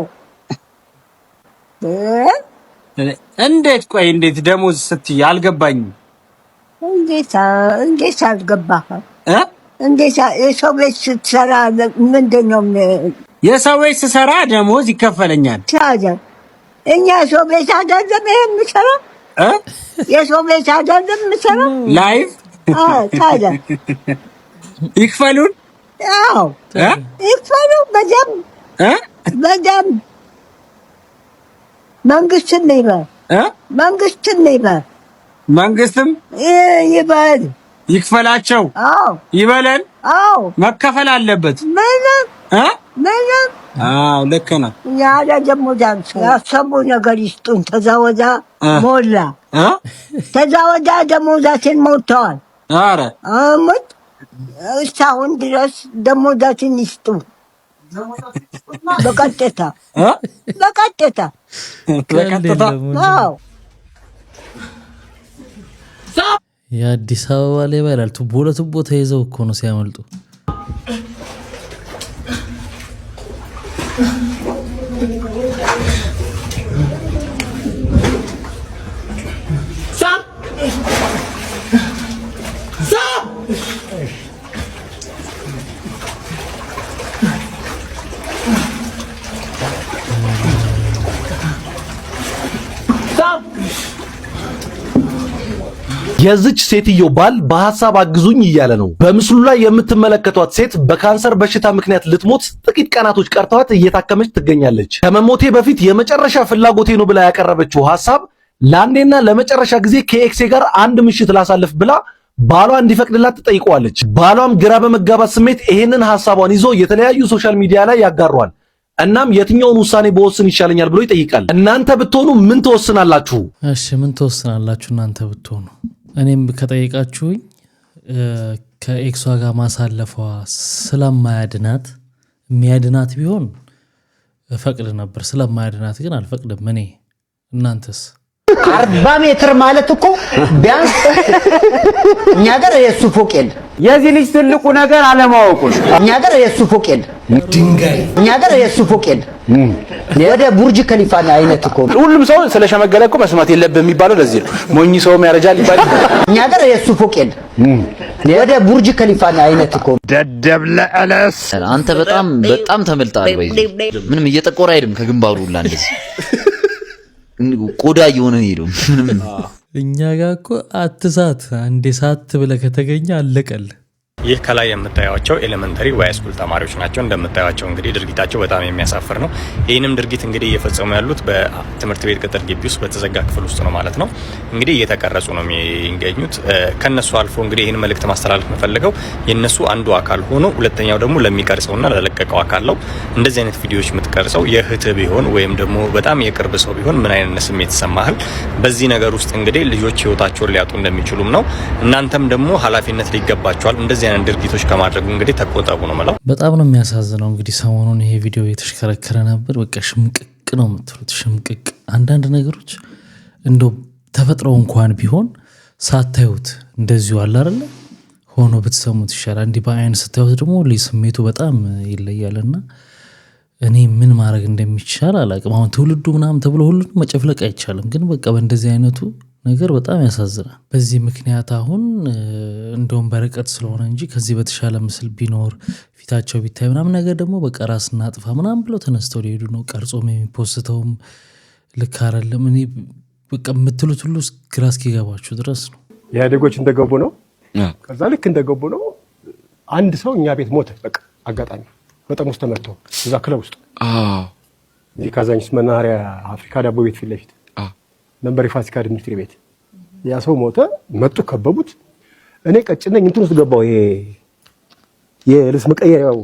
እንዴት? ቆይ እንዴት ደሞዝ ስትይ አልገባኝም። እንዴት አልገባህም? እንዴት የሰው ቤት ስትሰራ ምንድነው? የሰው ቤት ስሰራ ደሞዝ ይከፈለኛል። ታዲያ እኛ የሰው ቤት አይደለም ይሄ የምሰራው? የሰው ቤት አይደለም የምሰራው? ላይቭ ታዲያ ይክፈሉን? አዎ ይክፈሉ። በደምብ መንግስትን ይበል። መንግስትም ይበል ይክፈላቸው። አዎ ይበለን። አዎ መከፈል አለበት። ምንም አዎ ልክ ነው። ያለ ደሞዛን ያሰቡ ነገር ይስጡን። ተዛወዳ ሞላ ተዛወዳ ደሞዛችን ሞልተዋል። ኧረ አመት እስካሁን ድረስ ደሞዛችን ይስጡ በቀጥታ አዎ የአዲስ አበባ ሌባ ይላል። ቱቦ ለቱቦ ተይዘው እኮ ነው ሲያመልጡ። የዚች ሴትዮ ባል በሐሳብ አግዙኝ እያለ ነው። በምስሉ ላይ የምትመለከቷት ሴት በካንሰር በሽታ ምክንያት ልትሞት ጥቂት ቀናቶች ቀርተዋት እየታከመች ትገኛለች። ከመሞቴ በፊት የመጨረሻ ፍላጎቴ ነው ብላ ያቀረበችው ሐሳብ ለአንዴና ለመጨረሻ ጊዜ ከኤክሴ ጋር አንድ ምሽት ላሳልፍ ብላ ባሏ እንዲፈቅድላት ትጠይቀዋለች። ባሏም ግራ በመጋባት ስሜት ይሄንን ሐሳቧን ይዞ የተለያዩ ሶሻል ሚዲያ ላይ ያጋሯል። እናም የትኛውን ውሳኔ በወስን ይሻለኛል ብሎ ይጠይቃል። እናንተ ብትሆኑ ምን ትወስናላችሁ? እሺ ምን ትወስናላችሁ እናንተ ብትሆኑ? እኔም ከጠየቃችሁኝ ከኤክሷ ጋር ማሳለፏ ስለማያድናት የሚያድናት ቢሆን ፈቅድ ነበር። ስለማያድናት ግን አልፈቅድም እኔ። እናንተስ? 40 ሜትር ማለት እኮ ቢያንስ እኛ ጋር የሱ ፎቅ የለ። የዚህ ልጅ ትልቁ ነገር አለማወቁ ነው። እኛ ጋር የሱ ፎቅ የለ። ድንጋይ እኛ ጋር የሱ ፎቅ የለ። ወደ ቡርጅ ከሊፋ አይነት እኮ ሁሉም ሰው ስለሸመገለ እኮ መስማት የለብህ የሚባለው ለዚህ ነው። ሞኝ ሰውም ያረጃል ይባላል። እኛ ጋር የሱ ፎቅ የለ። ወደ ቡርጅ ከሊፋ አይነት እኮ ደደብ ለአለስ አንተ በጣም ተመልጣል። ወይ ምንም እየጠቆረ አይደለም ከግንባሩ ሁላ እንደዚህ ቆዳ እየሆነ ሄዶ ምንም እኛ ጋር እኮ አትሳት አንዴ ሳት ብለህ ከተገኘ አለቀል። ይህ ከላይ የምታዩቸው ኤሌመንተሪ ወይ ስኩል ተማሪዎች ናቸው። እንደምታዩቸው እንግዲህ ድርጊታቸው በጣም የሚያሳፍር ነው። ይህንም ድርጊት እንግዲህ እየፈጸሙ ያሉት በትምህርት ቤት ቅጥር ግቢ ውስጥ በተዘጋ ክፍል ውስጥ ነው ማለት ነው። እንግዲህ እየተቀረጹ ነው የሚገኙት። ከነሱ አልፎ እንግዲህ ይህን መልእክት ማስተላለፍ የምፈልገው የነሱ አንዱ አካል ሆኖ ሁለተኛው ደግሞ ለሚቀርጸውና ለለቀቀው አካል ነው። እንደዚህ አይነት ቪዲዮዎች የምትቀርጸው የእህት ቢሆን ወይም ደግሞ በጣም የቅርብ ሰው ቢሆን ምን አይነት ስሜት ይሰማሃል? በዚህ ነገር ውስጥ እንግዲህ ልጆች ህይወታቸውን ሊያጡ እንደሚችሉም ነው። እናንተም ደግሞ ኃላፊነት ሊገባቸዋል። እንደዚህ አይነት ድርጊቶች ከማድረግ እንግዲህ ተቆጠቡ ነው ማለት። በጣም ነው የሚያሳዝነው። እንግዲህ ሰሞኑን ይሄ ቪዲዮ የተሽከረከረ ነበር። በቃ ሽምቅቅ ነው የምትሉት፣ ሽምቅቅ። አንዳንድ ነገሮች እንደው ተፈጥሮ እንኳን ቢሆን ሳታዩት እንደዚሁ አለ አይደለ ሆኖ ብትሰሙት ይሻላል። እንዲህ በአይን ስታዩት ደግሞ ስሜቱ በጣም ይለያልና እኔ ምን ማድረግ እንደሚቻል አላውቅም። አሁን ትውልዱ ምናምን ተብሎ ሁሉንም መጨፍለቅ አይቻልም፣ ግን በቃ በእንደዚህ አይነቱ ነገር በጣም ያሳዝናል። በዚህ ምክንያት አሁን እንደውም በርቀት ስለሆነ እንጂ ከዚህ በተሻለ ምስል ቢኖር ፊታቸው ቢታይ ምናምን ነገር ደግሞ በቃ ራስና አጥፋ ምናምን ብለው ተነስተው ሊሄዱ ነው። ቀርጾም የሚፖስተውም ልክ አይደለም። እኔ በቃ የምትሉት ሁሉ ግራ እስኪገባችሁ ድረስ ነው። ኢህአዴጎች እንደገቡ ነው። ከዛ ልክ እንደገቡ ነው አንድ ሰው እኛ ቤት ሞተ። በቃ አጋጣሚ በጠርሙስ ተመትቶ እዛ ክለብ ውስጥ እዚህ ካዛንቺስ መናኸሪያ አፍሪካ ዳቦ ቤት ፊት ለፊት ነበር የፋሲካ ድምትሪ ቤት። ያ ሰው ሞተ። መጡ፣ ከበቡት። እኔ ቀጭን ነኝ፣ እንትን ውስጥ ገባው፣ ይሄ የልብስ መቀየሪያው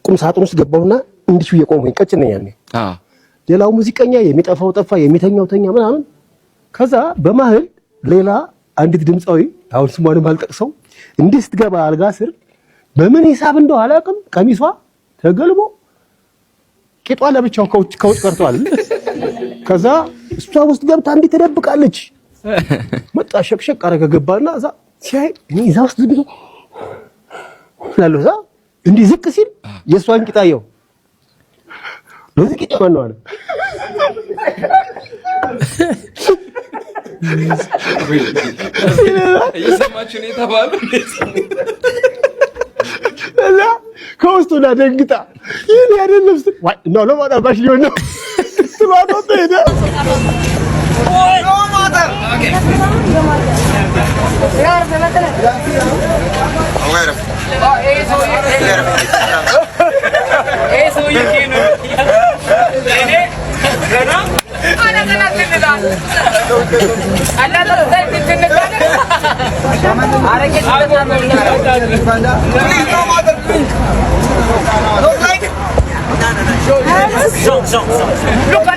ቁም ሳጥን ውስጥ ገባውና እንዲሁ እየቆምኩኝ ቀጭን ነኝ ያኔ። ሌላው ሙዚቀኛ የሚጠፋው ጠፋ፣ የሚተኛው ተኛ ምናምን። ከዛ በመሀል ሌላ አንዲት ድምፃዊ አሁን ስሟንም አልጠቅሰው እንዲህ ስትገባ አልጋ ስር በምን ሂሳብ እንደው አላውቅም፣ ቀሚሷ ተገልቦ ቂጧ ለብቻው ከውጭ ቀርቷል። ከዛ እሷ ውስጥ ገብታ እንዲህ ተደብቃለች። መጣ፣ ሸቅሸቅ አረገ፣ ገባና እዛ ሲያይ እኔ እዛ ውስጥ ዝም ብሎ ላለው እንዲህ ዝቅ ሲል የእሷን ቂጣየው ለዚህ ቂጣ ማነው አለ። እየሰማችሁ ነው የተባለው። እና ከውስጡ ደንግጣ ይሄን አይደለም ወይ ነው ለማጣባሽ ሊሆን ነው ስለዋጣው ሄደ።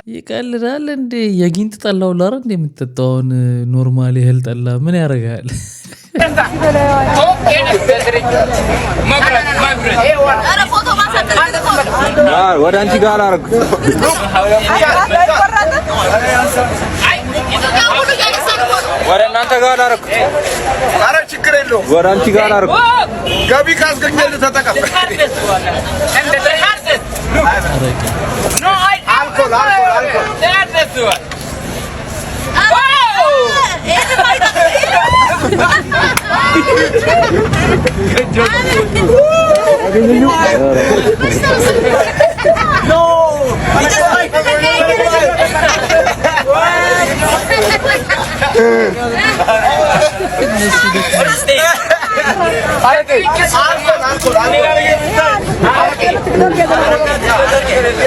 ይቀልዳል እንዴ? የጊንጥ ጠላው ላረ እንዴ የምትጠጣውን ኖርማል እህል ጠላ ምን ያደርጋል? ወደ አንቺ ጋር አረግ ወደ እናንተ ጋር አረግ አረ ችግር የለውም ወደ አንቺ ጋር አረግ ገቢ ካስገኘልህ ተጠቀም አልኮል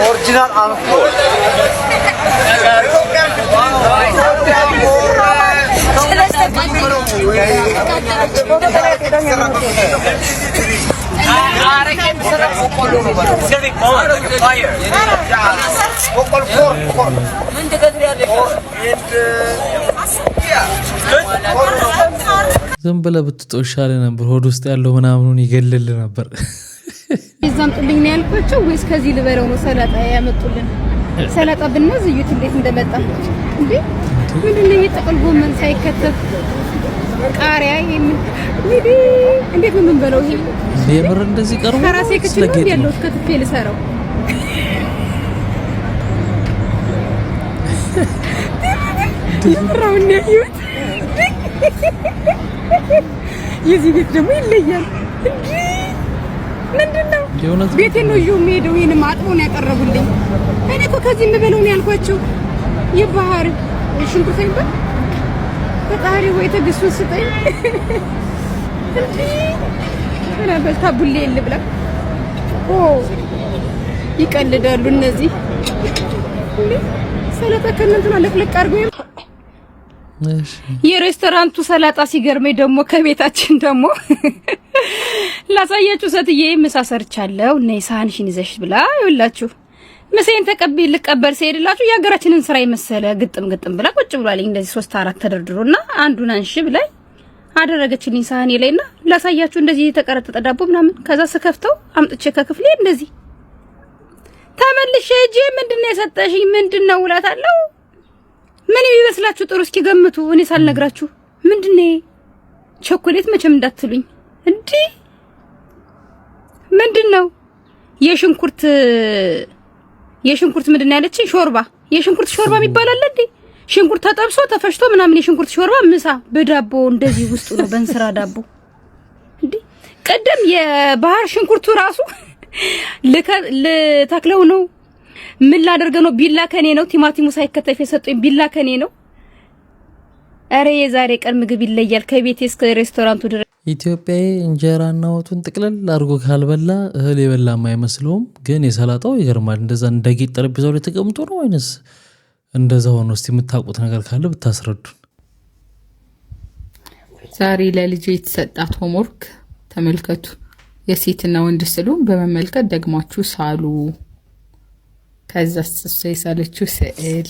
ኦሪጂናል አንኮል ዝም ብለህ ብትጦሽ ይሻልህ ነበር። ሆድ ውስጥ ያለው ምናምኑን ይገልል ነበር። እዛም ጥልኝ ነው ያልኳቸው ወይስ ከዚህ ልበለው ነው ሰላጣ ያመጡልን? ሰላጣ ብናዝ እዩት እንዴት እንደመጣ እንዴ! ምንድነው የጥቅል ጎመን ሳይከተፍ ቃሪያ እንዴት ነው የምንበለው? ይሄ የምር እንደዚህ ቀርቦ ከራሴ ክችል ያለው ከትፌ ልሰራው ይፈራው ነው ይሁት የዚህ ቤት ደግሞ ይለያል እንዴ! ምንድነው ቤቴ ነው የሚሄደው? ይሄን አጥቦ ነው ያቀረቡልኝ። እኔ እኮ ከዚህ የምበለው ነው ያልኳቸው። የባህር ሽንኩርት ይባል ፈጣሪ ወይ ተግሱን ስጠኝ እንዴ! እኔ በልታቡሌ ልብላ። ይቀልዳሉ እነዚህ። ሰላጣ ከእናንተና ለፍለቅ አድርጎ የሬስቶራንቱ ሰላጣ ሲገርመኝ ደግሞ ከቤታችን ደግሞ ላሳያችሁ ሰትዬ ምሳ ሰርቻለሁ እና ሳህንሽን ይዘሽ ብላ ይውላችሁ ምሳዬን ተቀበል ልቀበል ሲሄድላችሁ የሀገራችንን ስራ የመሰለ ግጥም ብላ ቁጭ ብሏልኝ እንደዚህ 3-4 ተደርድሮና አንዱን አንሺ ብላይ አደረገችልኝ ሳህኔ ላይና ላሳያችሁ እንደዚህ የተቀረጠ ዳቦ ምናምን ከዛ ስከፍተው አምጥቼ ከክፍሌ እንደዚህ ተመልሼ እጄ ምንድነው የሰጠሽኝ ምንድነው ውላታለሁ ምን ይመስላችሁ ጥሩ እስኪ ገምቱ እኔ ሳልነግራችሁ ምንድነው ቸኮሌት መቼም እንዳትሉኝ እንዴ ምንድነው የሽንኩርት ምንድነው ያለችኝ ሾርባ የሽንኩርት ሾርባ የሚባላል እንዴ ሽንኩርት ተጠብሶ ተፈሽቶ ምናምን የሽንኩርት ሾርባ ምሳ በዳቦ እንደዚህ ውስጡ ነው በእንስራ ዳቦ እንዴ ቀደም የባህር ሽንኩርቱ ራሱ ለታክለው ነው ምን ላደርገ ነው ቢላ ከኔ ነው ቲማቲሙ ሳይከተፍ የሰጡኝ ቢላ ከኔ ነው አሬ የዛሬ ቀን ምግብ ይለያል ከቤቴ እስከ ሬስቶራንቱ ድረስ ኢትዮጵያዊ እንጀራና ወጡን ጥቅልል አድርጎ ካልበላ እህል የበላም አይመስለውም ግን የሰላጣው ይገርማል እንደዛ እንደጌጥ ጠረጴዛው ላይ ተቀምጦ ነው ወይንስ እንደዛ ሆኖ እስቲ የምታውቁት ነገር ካለ ብታስረዱን ዛሬ ለልጄ የተሰጣት ሆምወርክ ተመልከቱ የሴትና ወንድ ስዕሉን በመመልከት ደግማችሁ ሳሉ ከዛ የሳለችው ስዕል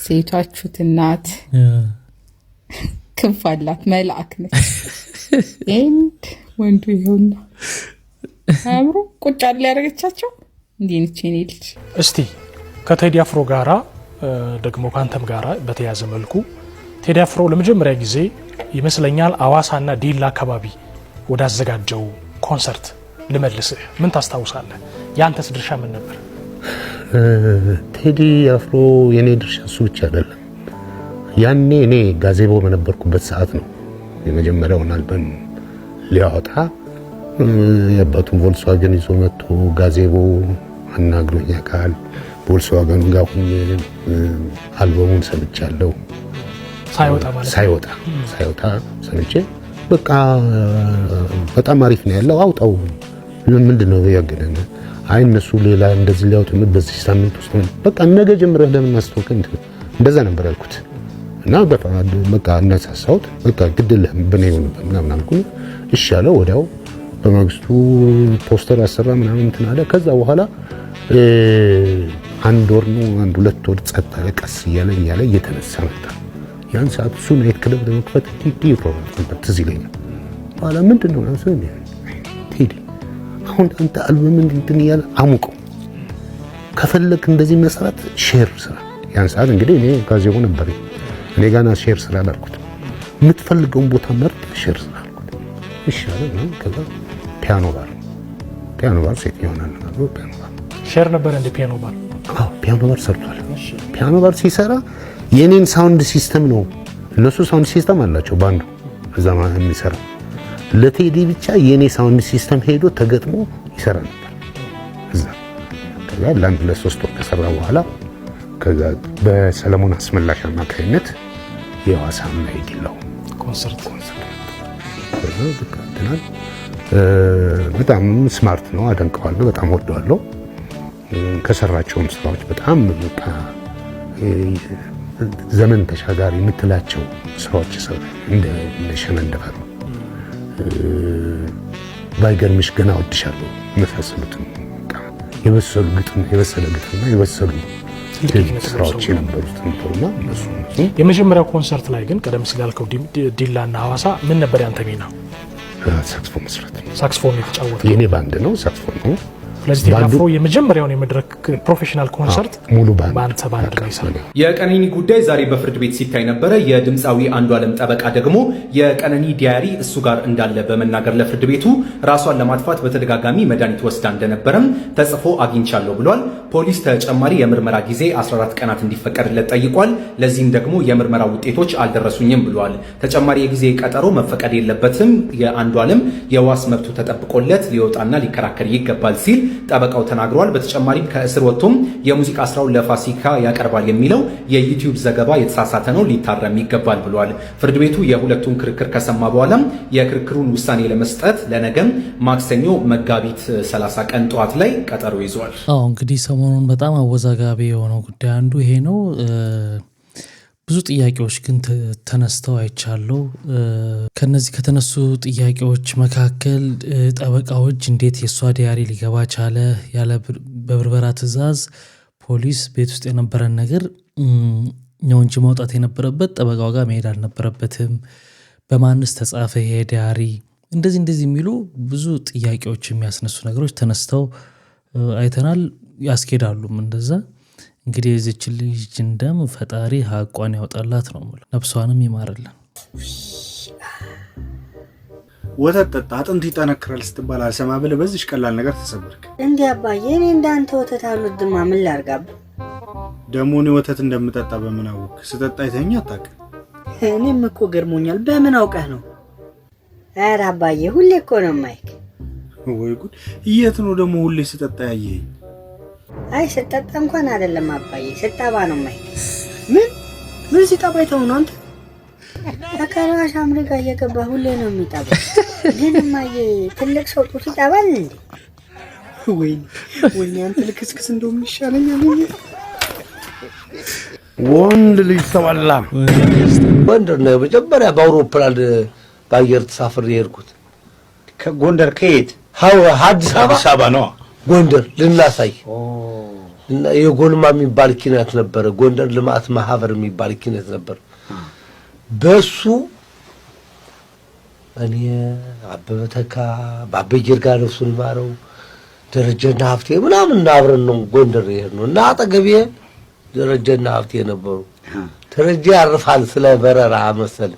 ሴቷችሁት እናት ክንፍ አላት መልአክ ነች ኤንድ ወንዱ ይሁንና አምሮ ቁጭ አለ ያደረገቻቸው እንዴ ነች የኔ ልጅ እስቲ ከቴዲ አፍሮ ጋራ ደግሞ ካንተም ጋራ በተያዘ መልኩ ቴዲ አፍሮ ለመጀመሪያ ጊዜ ይመስለኛል አዋሳና ዲላ አካባቢ ወዳዘጋጀው ኮንሰርት ልመልስህ ምን ታስታውሳለህ ያንተስ ድርሻ ምን ነበር ቴዲ አፍሮ የኔ ድርሻ እሱ ብቻ አይደለም ያኔ እኔ ጋዜቦ በነበርኩበት ሰዓት ነው የመጀመሪያውን አልበም ሊያወጣ የአባቱን ቮልስዋገን ይዞ መጥቶ ጋዜቦ አናግሮኝ ያውቃል ቮልስዋገን ጋር ሆኜ አልበሙን ሰምቻለሁ ሳይወጣ ሰምቼ በቃ በጣም አሪፍ ነው ያለው አውጣው ምንድነው ያገደነ አይ እነሱ ሌላ እንደዚህ ሊያወጡን በዚህ ሳምንት ውስጥ በቃ ነገ ጀምረህ ለምን ማስተዋወቅ እንደዛ ነበር ያልኩት እና በቃ እናሳሳውት በቃ ግድልህ በኔው ምናምን አልኩኝ እሺ አለው ወዲያው በማግስቱ ፖስተር አሰራ ምናምን እንትን አለ ከዛ በኋላ አንድ ወር ነው አንድ ሁለት ወር ጸጥ አለ ቀስ እያለ እየተነሳ መጣ ያን ሰዓት እሱ ናይት ክለብ ለመክፈት ይሮራል ነበር። ትዝ ይለኛል። ኋላ ምንድን ነው አንተ ቴዲ አሁን አንተ አልበም እንትን እያለ አሙቀው ከፈለክ እንደዚህ መስራት ሼር ስራ። ያን ሰዓት እንግዲህ እኔ ጋዜቦ ነበር እኔ ጋና ሼር ስራ አላልኩት። የምትፈልገውን ቦታ መርጥ ሼር ስራ አልኩት። እሺ አለ ነው። ከዛ ፒያኖ ባር ሴት ይሆናል ነው ፒያኖ ባር ሼር ነበር እንደ ፒያኖ ባር። አዎ ፒያኖ ባር ሰርቷል። ፒያኖ ባር ሲሰራ የኔን ሳውንድ ሲስተም ነው እነሱ ሳውንድ ሲስተም አላቸው ባንዱ እዛ ማለት የሚሰራ ለቴዲ ብቻ የኔ ሳውንድ ሲስተም ሄዶ ተገጥሞ ይሰራ ነበር እዛ። ከዛ ለአንድ ለሶስት ወር ከሰራ በኋላ ከዛ በሰለሞን አስመላሽ አማካይነት የዋሳም ላይ ይግላው ኮንሰርት በጣም ስማርት ነው። አደንቀዋለሁ። በጣም ወደዋለሁ። ከሰራቸውም ስራዎች በጣም በቃ ዘመን ተሻጋሪ የምትላቸው ስራዎች እንደ ሸመንደፈር ባይገርምሽ ገና ወድሻለሁ የመሳሰሉትን የበሰሉ ግጥምና የበሰሉ ስራዎች የነበሩት ነበሩና እነሱ የመጀመሪያው ኮንሰርት ላይ ግን ቀደም ሲል ያልከው ዲላና ሐዋሳ ምን ነበር ያንተ ሚና? ሳክስፎን መስራት። ሳክስፎን የተጫወተው የኔ ባንድ ነው፣ ሳክስፎን ነው። ስለዚህ ቴዲ አፍሮ የመጀመሪያውን የመድረክ ፕሮፌሽናል ኮንሰርት ሙሉ ባንድ በአንተ ባንድ ላይ ሰራ። የቀነኒ ጉዳይ ዛሬ በፍርድ ቤት ሲታይ ነበረ። የድምፃዊ አንዱዓለም ጠበቃ ደግሞ የቀነኒ ዲያሪ እሱ ጋር እንዳለ በመናገር ለፍርድ ቤቱ ራሷን ለማጥፋት በተደጋጋሚ መድኃኒት ወስዳ እንደነበረም ተጽፎ አግኝቻለሁ ብሏል። ፖሊስ ተጨማሪ የምርመራ ጊዜ 14 ቀናት እንዲፈቀድለት ጠይቋል። ለዚህም ደግሞ የምርመራ ውጤቶች አልደረሱኝም ብሏል። ተጨማሪ የጊዜ ቀጠሮ መፈቀድ የለበትም፣ የአንዱዓለም የዋስ መብቱ ተጠብቆለት ሊወጣና ሊከራከር ይገባል ሲል ጠበቃው ተናግሯል። በተጨማሪም ከእስር ወጥቶም የሙዚቃ ስራውን ለፋሲካ ያቀርባል የሚለው የዩቲዩብ ዘገባ የተሳሳተ ነው፣ ሊታረም ይገባል ብሏል። ፍርድ ቤቱ የሁለቱን ክርክር ከሰማ በኋላም የክርክሩን ውሳኔ ለመስጠት ለነገም ማክሰኞ መጋቢት 30 ቀን ጠዋት ላይ ቀጠሮ ይዟል። እንግዲህ ሰሞኑን በጣም አወዛጋቢ የሆነው ጉዳይ አንዱ ይሄ ነው። ብዙ ጥያቄዎች ግን ተነስተው አይቻለሁ። ከነዚህ ከተነሱ ጥያቄዎች መካከል ጠበቃዎች እንዴት የእሷ ዲያሪ ሊገባ ቻለ? ያለ በብርበራ ትዕዛዝ ፖሊስ ቤት ውስጥ የነበረን ነገር ነው እንጂ መውጣት የነበረበት ጠበቃው ጋር መሄድ አልነበረበትም። በማንስ ተጻፈ ይሄ ዲያሪ? እንደዚህ የሚሉ ብዙ ጥያቄዎች የሚያስነሱ ነገሮች ተነስተው አይተናል። ያስኬዳሉም እንደዛ። እንግዲህ የዚች ልጅ ደም ፈጣሪ ሀቋን ያወጣላት ነው ማለት ነፍሷንም ይማርልን። ወተት ጠጣ አጥንት ይጠነክራል ስትባል አልሰማ ብለህ በዚህ ቀላል ነገር ተሰበርክ እንዴ? አባዬ እኔ እንዳንተ ወተት አልወድማ ምን ላርጋብ? ደሞ እኔ ወተት እንደምጠጣ በምን አወቅ? ስጠጣ አይተኛ አታውቅም? እኔም እኮ ገርሞኛል። በምን አውቀህ ነው? ኧረ አባዬ ሁሌ እኮ ነው ማይክ። ወይ ጉድ! የት ነው ደግሞ ሁሌ ስጠጣ ያየኸኝ? አይ ስጠጣ እንኳን አይደለም አባዬ፣ ስጠባ ነው ማይክ። ምን ሲጠባ አይተው ነው አንተ? ተከራሽ አምሪጋ እየገባ ሁሌ ነው የሚጠባ። ግን ማየ ትልቅ ሰው ጡት ይጠባል እንዴ? ወይኔ አንተ ልክስክስ እንደውም ይሻለኛል። ወንድ ልጅ ተዋላ ጎንደር ነው መጀመሪያ በአውሮፕላን በአየር ተሳፍሬ የሄድኩት። ከጎንደር ከየት? አዲስ አበባ ነው ጎንደር ልናሳይ እና የጎልማ የሚባል ኪነት ነበር። ጎንደር ልማት ማህበር የሚባል ኪነት ነበር። በሱ እኔ አበበ ተካ ባበጀር ጋር ነው እሱን ማረው ደረጀና ሀብቴ ምናምን አብረን ነው ጎንደር የሄድነው እና አጠገቤ ደረጀና ሀብቴ ነበሩ። ደረጀ ያርፋል ስለ በረራ መሰል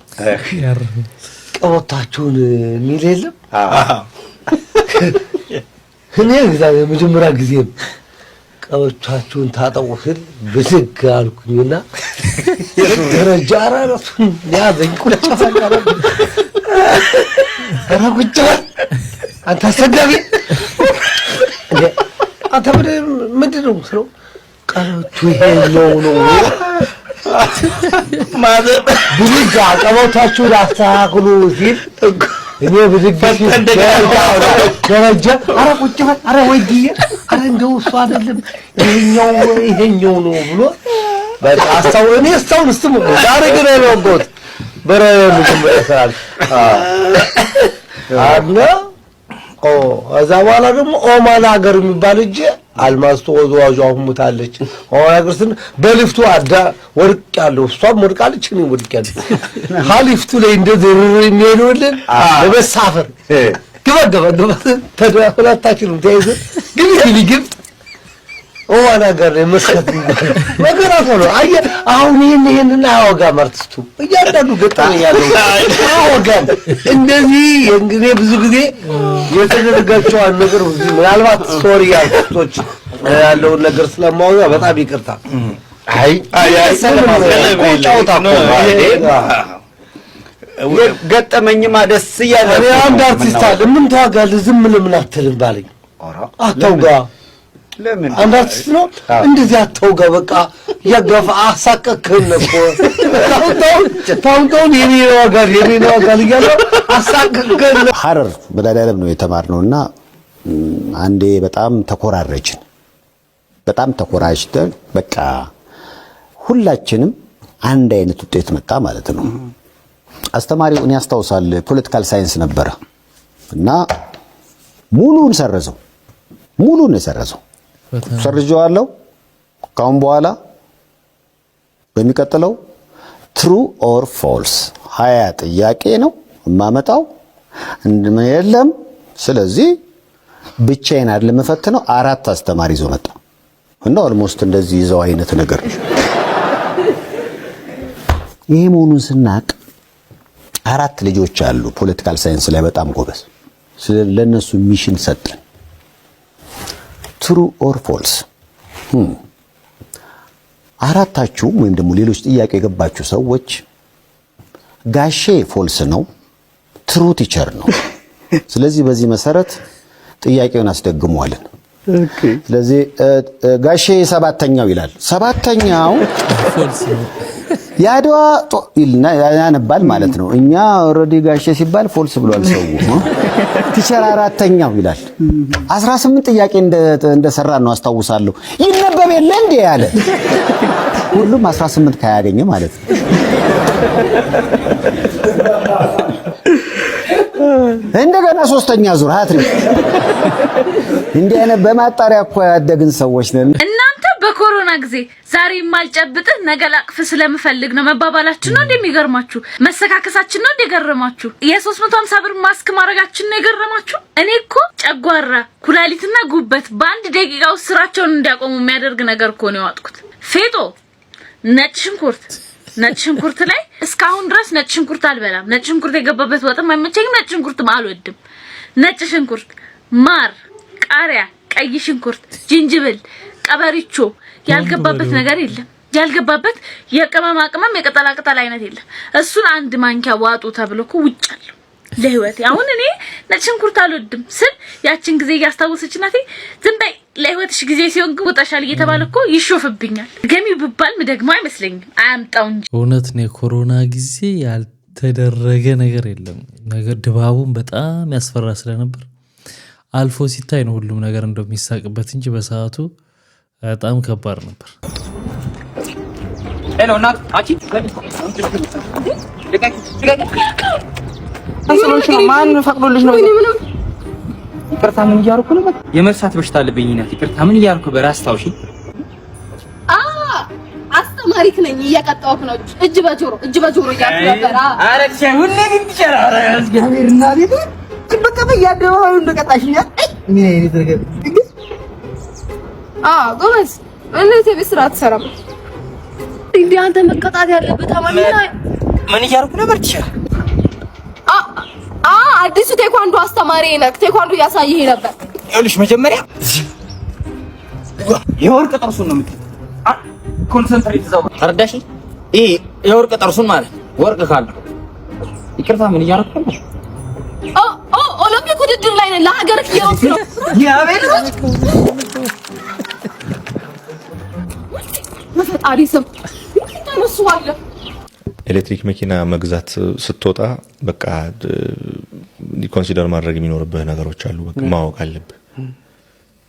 ቀበታችሁን የሚል የለም። እኔ እግዚአብሔር የመጀመሪያ ጊዜ ቀበታችሁን ታጠቁ ስል ብድግ አልኩኝና ደረጃ አራራቱን ያዘኝ። ቁጭ ፈቀረ ቁጭ አንተ አሰጋቢ አንተ ምንድን ነው ስለው ቀበቱ ይሄኛው ነው ማለት ብድግ ቀበታችሁን አስተካክሉ ሲል እኔ ብድግ ደረጃ አረ ቁጭ በል አረ ወዲየ አረ እንደው እሱ አይደለም ይሄኛው ነው ብሎ በቃ እኔ እስካሁን እስሙ ዛሬ ግን ነው በረምጅም ይሰራል አለ እዛ በኋላ ደግሞ ኦማን ሀገር የሚባል እጄ አልማዝ ተወዛዋዥ ሙታለች። አዋግርስን በሊፍቱ አዳ ወርቅ ያለው እሷም ወርቃለች እኔ ወርቅ ያለው ሀሊፍቱ ላይ እንደዚህ የሚሄዱልን ለመሳፈር ግበገበ ተዳሁላታችንም ተይዘ ግን ዋና ጋር መስከት ነገራት ነው። አሁን ይሄንን አያወጋም አርቲስቱ እያንዳንዱ ገጠመኝ ያለው አያወጋም። እንደዚህ እንግዲህ ብዙ ጊዜ የተደረጋቸው ነገር ምናልባት ስቶሪ አርቲስቶች ያለውን ነገር ስለማወጋ በጣም ይቅርታ። ገጠመኝማ ደስ እያለ አንድ አርቲስት አለ ምን ታጋለህ ዝም ለምን አትልም ባለኝ አታውጋ ለምን አንድ አርቲስት ነው እንደዚህ አታውጋ በቃ ያጋፋ አሳቀከን እኮ ታውንታውን የኔ ዋጋ ይያለው አሳቀከን። ሐረር መድኃኒዓለም ነው የተማርነውና አንዴ በጣም ተኮራጅተን በቃ ሁላችንም አንድ አይነት ውጤት መጣ ማለት ነው። አስተማሪው እኔ ያስታውሳል ፖለቲካል ሳይንስ ነበረ እና ሙሉን ሰረዘው ሰርጀዋለሁ። ካሁን በኋላ በሚቀጥለው ትሩ ኦር ፎልስ 20 ጥያቄ ነው የማመጣው እንደምን የለም። ስለዚህ ብቻዬን አይደለም መፈተነው 4 አስተማሪ ይዞ መጣ እና ኦልሞስት እንደዚህ ይዘው አይነት ነገር ይሄ መሆኑን ስናቅ 4 ልጆች አሉ ፖለቲካል ሳይንስ ላይ በጣም ጎበዝ ለነሱ ሚሽን ሰጠን ትሩ ኦር ፎልስ አራታችሁ ወይም ደግሞ ሌሎች ጥያቄ የገባችሁ ሰዎች ጋሼ ፎልስ ነው ትሩ ቲቸር ነው ስለዚህ በዚህ መሰረት ጥያቄውን አስደግሟልን ስለዚህ ጋሼ 7ኛው ይላል 7ኛው ፎልስ ነው ያድዋ ይልና ያነባል ማለት ነው እኛ ኦሬዲ ጋሼ ሲባል ፎልስ ብሏል ሰው ቲቸር 4ኛው ይላል 18 ጥያቄ እንደሰራ ነው አስተዋውሳለሁ ይነበብ የለ እንዴ ያለ ሁሉም 18 ካያገኘ ማለት ነው እንደገና 3ኛ ዙር ሃትሪክ እንዴ አይነት በማጣሪያ እኮ ያደግን ሰዎች ነን። እናንተ በኮሮና ጊዜ ዛሬ ማልጨብጥህ ነገ ላቅፍ ስለምፈልግ ነው መባባላችን ነው እንደሚገርማችሁ መሰካከሳችን ነው እንደገረማችሁ የ350 ብር ማስክ ማረጋችን ነው የገረማችሁ። እኔ እኮ ጨጓራ ኩላሊትና ጉበት በአንድ ደቂቃ ውስጥ ስራቸውን እንዲያቆሙ የሚያደርግ ነገር እኮ ነው ያወጥኩት። ፌጦ ነጭ ሽንኩርት ላይ እስካሁን ድረስ ነጭ ሽንኩርት አልበላም። ነጭ ሽንኩርት የገባበት ወጥም አይመቸኝም። ነጭ ሽንኩርትም አልወድም። ነጭ ሽንኩርት፣ ማር፣ ቃሪያ፣ ቀይ ሽንኩርት፣ ጅንጅብል፣ ቀበሪቾ ያልገባበት ነገር የለም። ያልገባበት የቅመማ ቅመም የቅጠላ ቅጠል አይነት የለም። እሱን አንድ ማንኪያ ዋጡ ተብሎ እኮ ውጫለሁ ለህይወቴ። አሁን እኔ ነጭ ሽንኩርት አልወድም ስል ያችን ጊዜ ያስታወሰች እናቴ ዝም በይ ለህይወትሽ ጊዜ ሲሆን ውጣሻል እየተባለ እኮ ይሾፍብኛል። ገሚ ብባል ደግሞ አይመስለኝም አያምጣው እንጂ እውነት ነው። የኮሮና ጊዜ ያልተደረገ ነገር የለም። ነገር ድባቡን በጣም ያስፈራ ስለነበር አልፎ ሲታይ ነው ሁሉም ነገር እንደሚሳቅበት እንጂ በሰዓቱ በጣም ከባድ ነበር። ሄሎ እናት አቺ ማን ፈቅዶልሽ ነው? ይቅርታ ምን እያልኩ ነው? የመርሳት በሽታ አለብኝ እናት። ይቅርታ ምን እያልኩ በራስ ታውሺ። አስተማሪክ ነኝ እያቀጣሁክ ነው። እጅ በጆሮ እያልኩ ነበር። አረክሽ ሁሌ እንዲጨራ አረስ ጋሜርና ቢት በቃ በያደው እንደቀጣሽኛ ምን አይነት ነገር ጎበዝ እንዴት የቤት ስራ አትሰራም እንዴ? አንተ መቀጣት ያለበት ታማሚ ነህ። ምን እያልኩ ነበር? ትችላ አዲሱ ቴኳንዶ አስተማሪ ነህ። ቴኳንዶ እያሳየህ ነበር። ይኸውልሽ መጀመሪያ የወርቅ ጥርሱን ነው የምትይው። ኮንሰንትሬት ዘው ተረዳሽ? ይሄ የወርቅ ጥርሱን ማለት ወርቅ ካለ ይቅርታ ምን እያልኩ ነበር? ኦሎምፒክ ውድድር ላይ ነህ። ለሀገርህ እየሮጥክ ነው። ያቤል በፈጣሪ ስም ተነሱዋለህ። ኤሌክትሪክ መኪና መግዛት ስትወጣ በቃ ኮንሲደር ማድረግ የሚኖርብህ ነገሮች አሉ። በቃ ማወቅ አለብህ።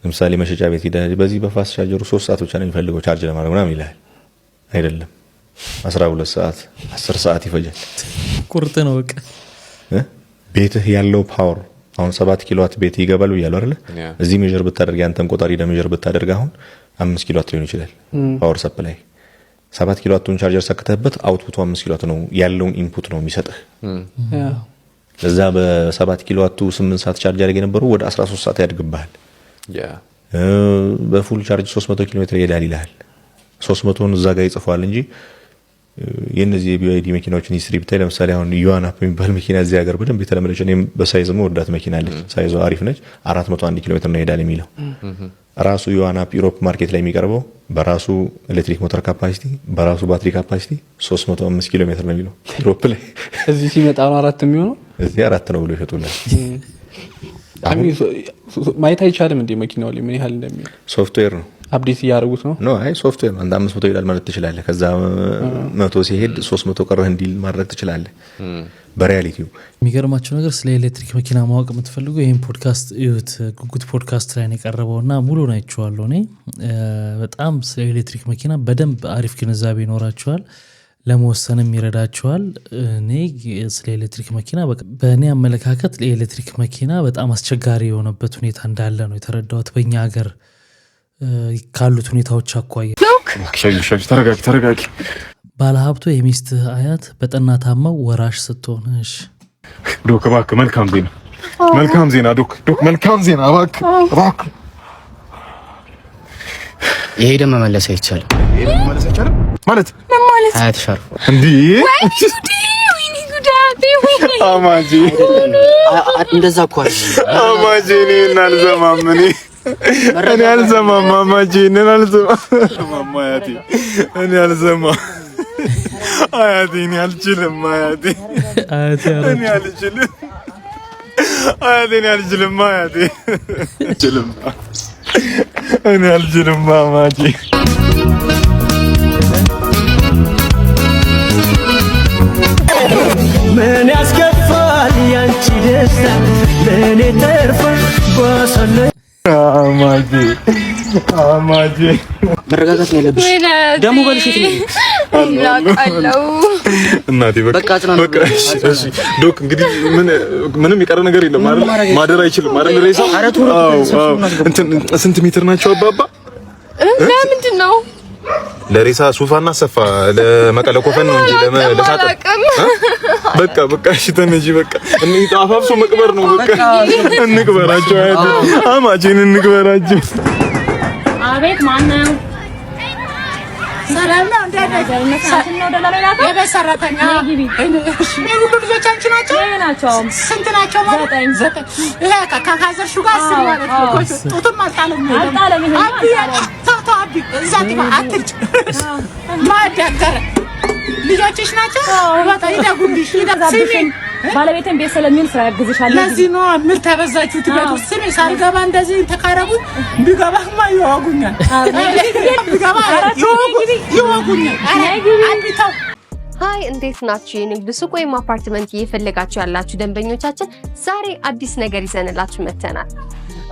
ለምሳሌ መሸጫ ቤት ሄደህ በዚህ በፋስት ቻርጀሩ 3 ሰዓት ብቻ ነው የሚፈልገው ቻርጅ ለማድረግ ምናምን ይላል። አይደለም 12 ሰዓት 10 ሰዓት ይፈጃል። ቁርጥ ነው በቃ። ቤትህ ያለው ፓወር አሁን 7 ኪሎዋት ቤት ይገባል ብያለሁ አይደል? እዚህ ሜጀር ብታደርግ ያንተን ቆጣሪ ደሜጀር ብታደርግ አሁን 5 ኪሎዋት ሊሆን ይችላል ፓወር ሰፕላይ 7 ኪሎዋቱን ቻርጀር ሰክተህበት አውትፑቱ 5 ኪሎዋት ነው ያለውን ኢንፑት ነው የሚሰጥህ። ለዛ በ7 ኪሎዋቱ 8 ሰዓት ቻርጅ አድርገህ የነበረው ወደ 13 ሰዓት ያድግብሃል። በፉል ቻርጅ 300 ኪሎ ሜትር ይሄዳል ይላል። 300ን እዛ ጋር ይጽፋል እንጂ የነዚህ የቢዋይዲ መኪናዎችን ሂስትሪ ብታይ ለምሳሌ አሁን ዩአናፕ የሚባል መኪና እዚህ ሀገር በደንብ የተለመደች ነው። በሳይዝም ወዳት መኪና አለች። ሳይዟ አሪፍ ነች። 401 ኪሎ ሜትር ነው ይሄዳል የሚለው ራሱ ዩአናፕ ዩሮፕ ማርኬት ላይ የሚቀርበው በራሱ ኤሌክትሪክ ሞተር ካፓሲቲ በራሱ ባትሪ ካፓሲቲ 305 ኪሎ ሜትር ነው የሚለው ዩሮፕ ላይ። እዚህ ሲመጣ ነው 4 የሚሆነው እዚህ 4 ነው ብሎ ይሸጡላል። ማየት አይቻልም እንዴ መኪናው ላይ ምን ያህል እንደሚል? ሶፍትዌር ነው አፕዴት ያደርጉት ነው። ኖ አይ ሶፍትዌር ነው። አንድ 500 ይላል ማለት ትችላለህ። ከዛ 100 ሲሄድ 300 ቀረህ እንዲል ማድረግ ትችላለህ። በሪያሊቲው የሚገርማቸው ነገር ስለ ኤሌክትሪክ መኪና ማወቅ የምትፈልጉ ይሄን ፖድካስት እዩት። ጉጉት ፖድካስት ላይ ነው የቀረበውና ሙሉን አይቼዋለሁ እኔ። በጣም ስለ ኤሌክትሪክ መኪና በደንብ አሪፍ ግንዛቤ ይኖራቸዋል፣ ለመወሰንም ይረዳቸዋል። እኔ ስለ ኤሌክትሪክ መኪና በእኔ አመለካከት ለኤሌክትሪክ መኪና በጣም አስቸጋሪ የሆነበት ሁኔታ እንዳለ ነው የተረዳሁት በእኛ ሀገር ካሉት ሁኔታዎች አኳያ። ተረጋጊ። ባለሀብቱ የሚስት አያት በጠና ታመው ወራሽ ስትሆን እሺ ዶክ እባክህ መልካም ዜና ዶክ መልካም ዜና እባክህ። ይሄ ደግሞ መመለስ አይቻልም ማለት አያት ሻርፍ እንዴ አማጂ እንደዛ እኮ አማጂ እኔ አልሰማም አማጂ እኔ አልሰማም አያቴ እኔ አልሰማም አያቴ እኔ አልችልም አያቴ እኔ አልችልም እኔ አልችልም አማጂ ምን ያስከፋል ያንቺ ደስታ ለኔ ተርፋ ባሰለ አማጂ መረጋጋት ነው ያለብሽ። ደሞ በልሽት ነው አላቃለው እናቴ በቃ እሺ ዶክ እንግዲህ ምንም የቀረ ነገር የለም ማለት ማደር አይችልም ማለት ሬሳው እንትን ስንት ሜትር ናቸው አባባ? ለምንድን ነው ለሬሳ ሱፋና ሰፋ ለመቀለቆፈን ነው እንጂ ለሳጠ በቃ እሺ ተነጂ በቃ አፋፍሶ መቅበር ነው በቃ እንቅበራቸው አማጂን እንቅበራቸው። አቤት ማነው? ሰላም ነው የቤት ሰራተኛ ግቢ። ሁሉ ልጆች አንቺ ናቸው? ስንት ናቸው ማለት? 9 ከካዘርሹ ጋር 10 ማለት ነው። ጡትም አልጣለም አቢ እዛት አትልጭ ማዳገረ ልጆችሽ ናቸው? በጣም ይደጉልሽ ይደጉልሽ። ባለቤቴን ቤት ስለሚል ስራ ያግዝሻል። ለዚህ ነው ምን ተበዛችሁ ትገቱ ስሜ ሳልገባ እንደዚህ ተካረጉ ቢገባማ ይዋጉኛል። ቢገባ ይዋጉኛል። አንቢታው ሃይ እንዴት ናችሁ? የንግድ ሱቅ ወይም አፓርትመንት እየፈለጋችሁ ያላችሁ ደንበኞቻችን ዛሬ አዲስ ነገር ይዘንላችሁ መተናል።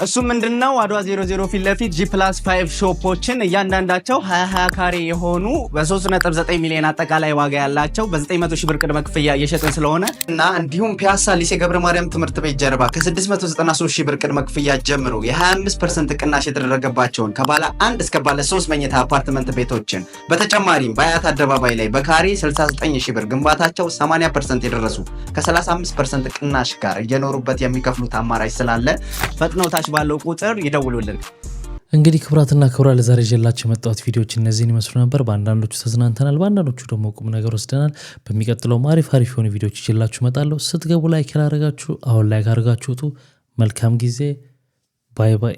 እሱ ምንድነው? አድዋ 00 ፊት ለፊት G+5 ሾፖችን እያንዳንዳቸው 20 ካሬ የሆኑ በ3.9 ሚሊዮን አጠቃላይ ዋጋ ያላቸው በ900 ሺህ ብር ቅድመ ክፍያ እየሸጥን ስለሆነ እና እንዲሁም ፒያሳ ሊሴ ገብረ ማርያም ትምህርት ቤት ጀርባ ከ693 ሺህ ብር ቅድመ ክፍያ ጀምሮ የ25% ቅናሽ የተደረገባቸውን ከባለ 1 እስከ ባለ 3 መኝታ አፓርትመንት ቤቶችን በተጨማሪም በአያት አደባባይ ላይ በካሬ 69 ሺህ ብር ግንባታቸው 80% የደረሱ ከ35% ቅናሽ ጋር እየኖሩበት የሚከፍሉት አማራጭ ስላለ ፈጥነው ታች ባለው ቁጥር ይደውሉልን። እንግዲህ ክብራትና ክብራ ለዛሬ ይዤላችሁ የመጣሁት ቪዲዮዎች እነዚህን ይመስሉ ነበር። በአንዳንዶቹ ተዝናንተናል፣ በአንዳንዶቹ ደግሞ ቁም ነገር ወስደናል። በሚቀጥለው አሪፍ የሆኑ ቪዲዮዎች ይዤላችሁ እመጣለሁ። ስትገቡ ላይክ ያላረጋችሁ አሁን ላይክ አድርጋችሁ ውጡ። መልካም ጊዜ። ባይ ባይ።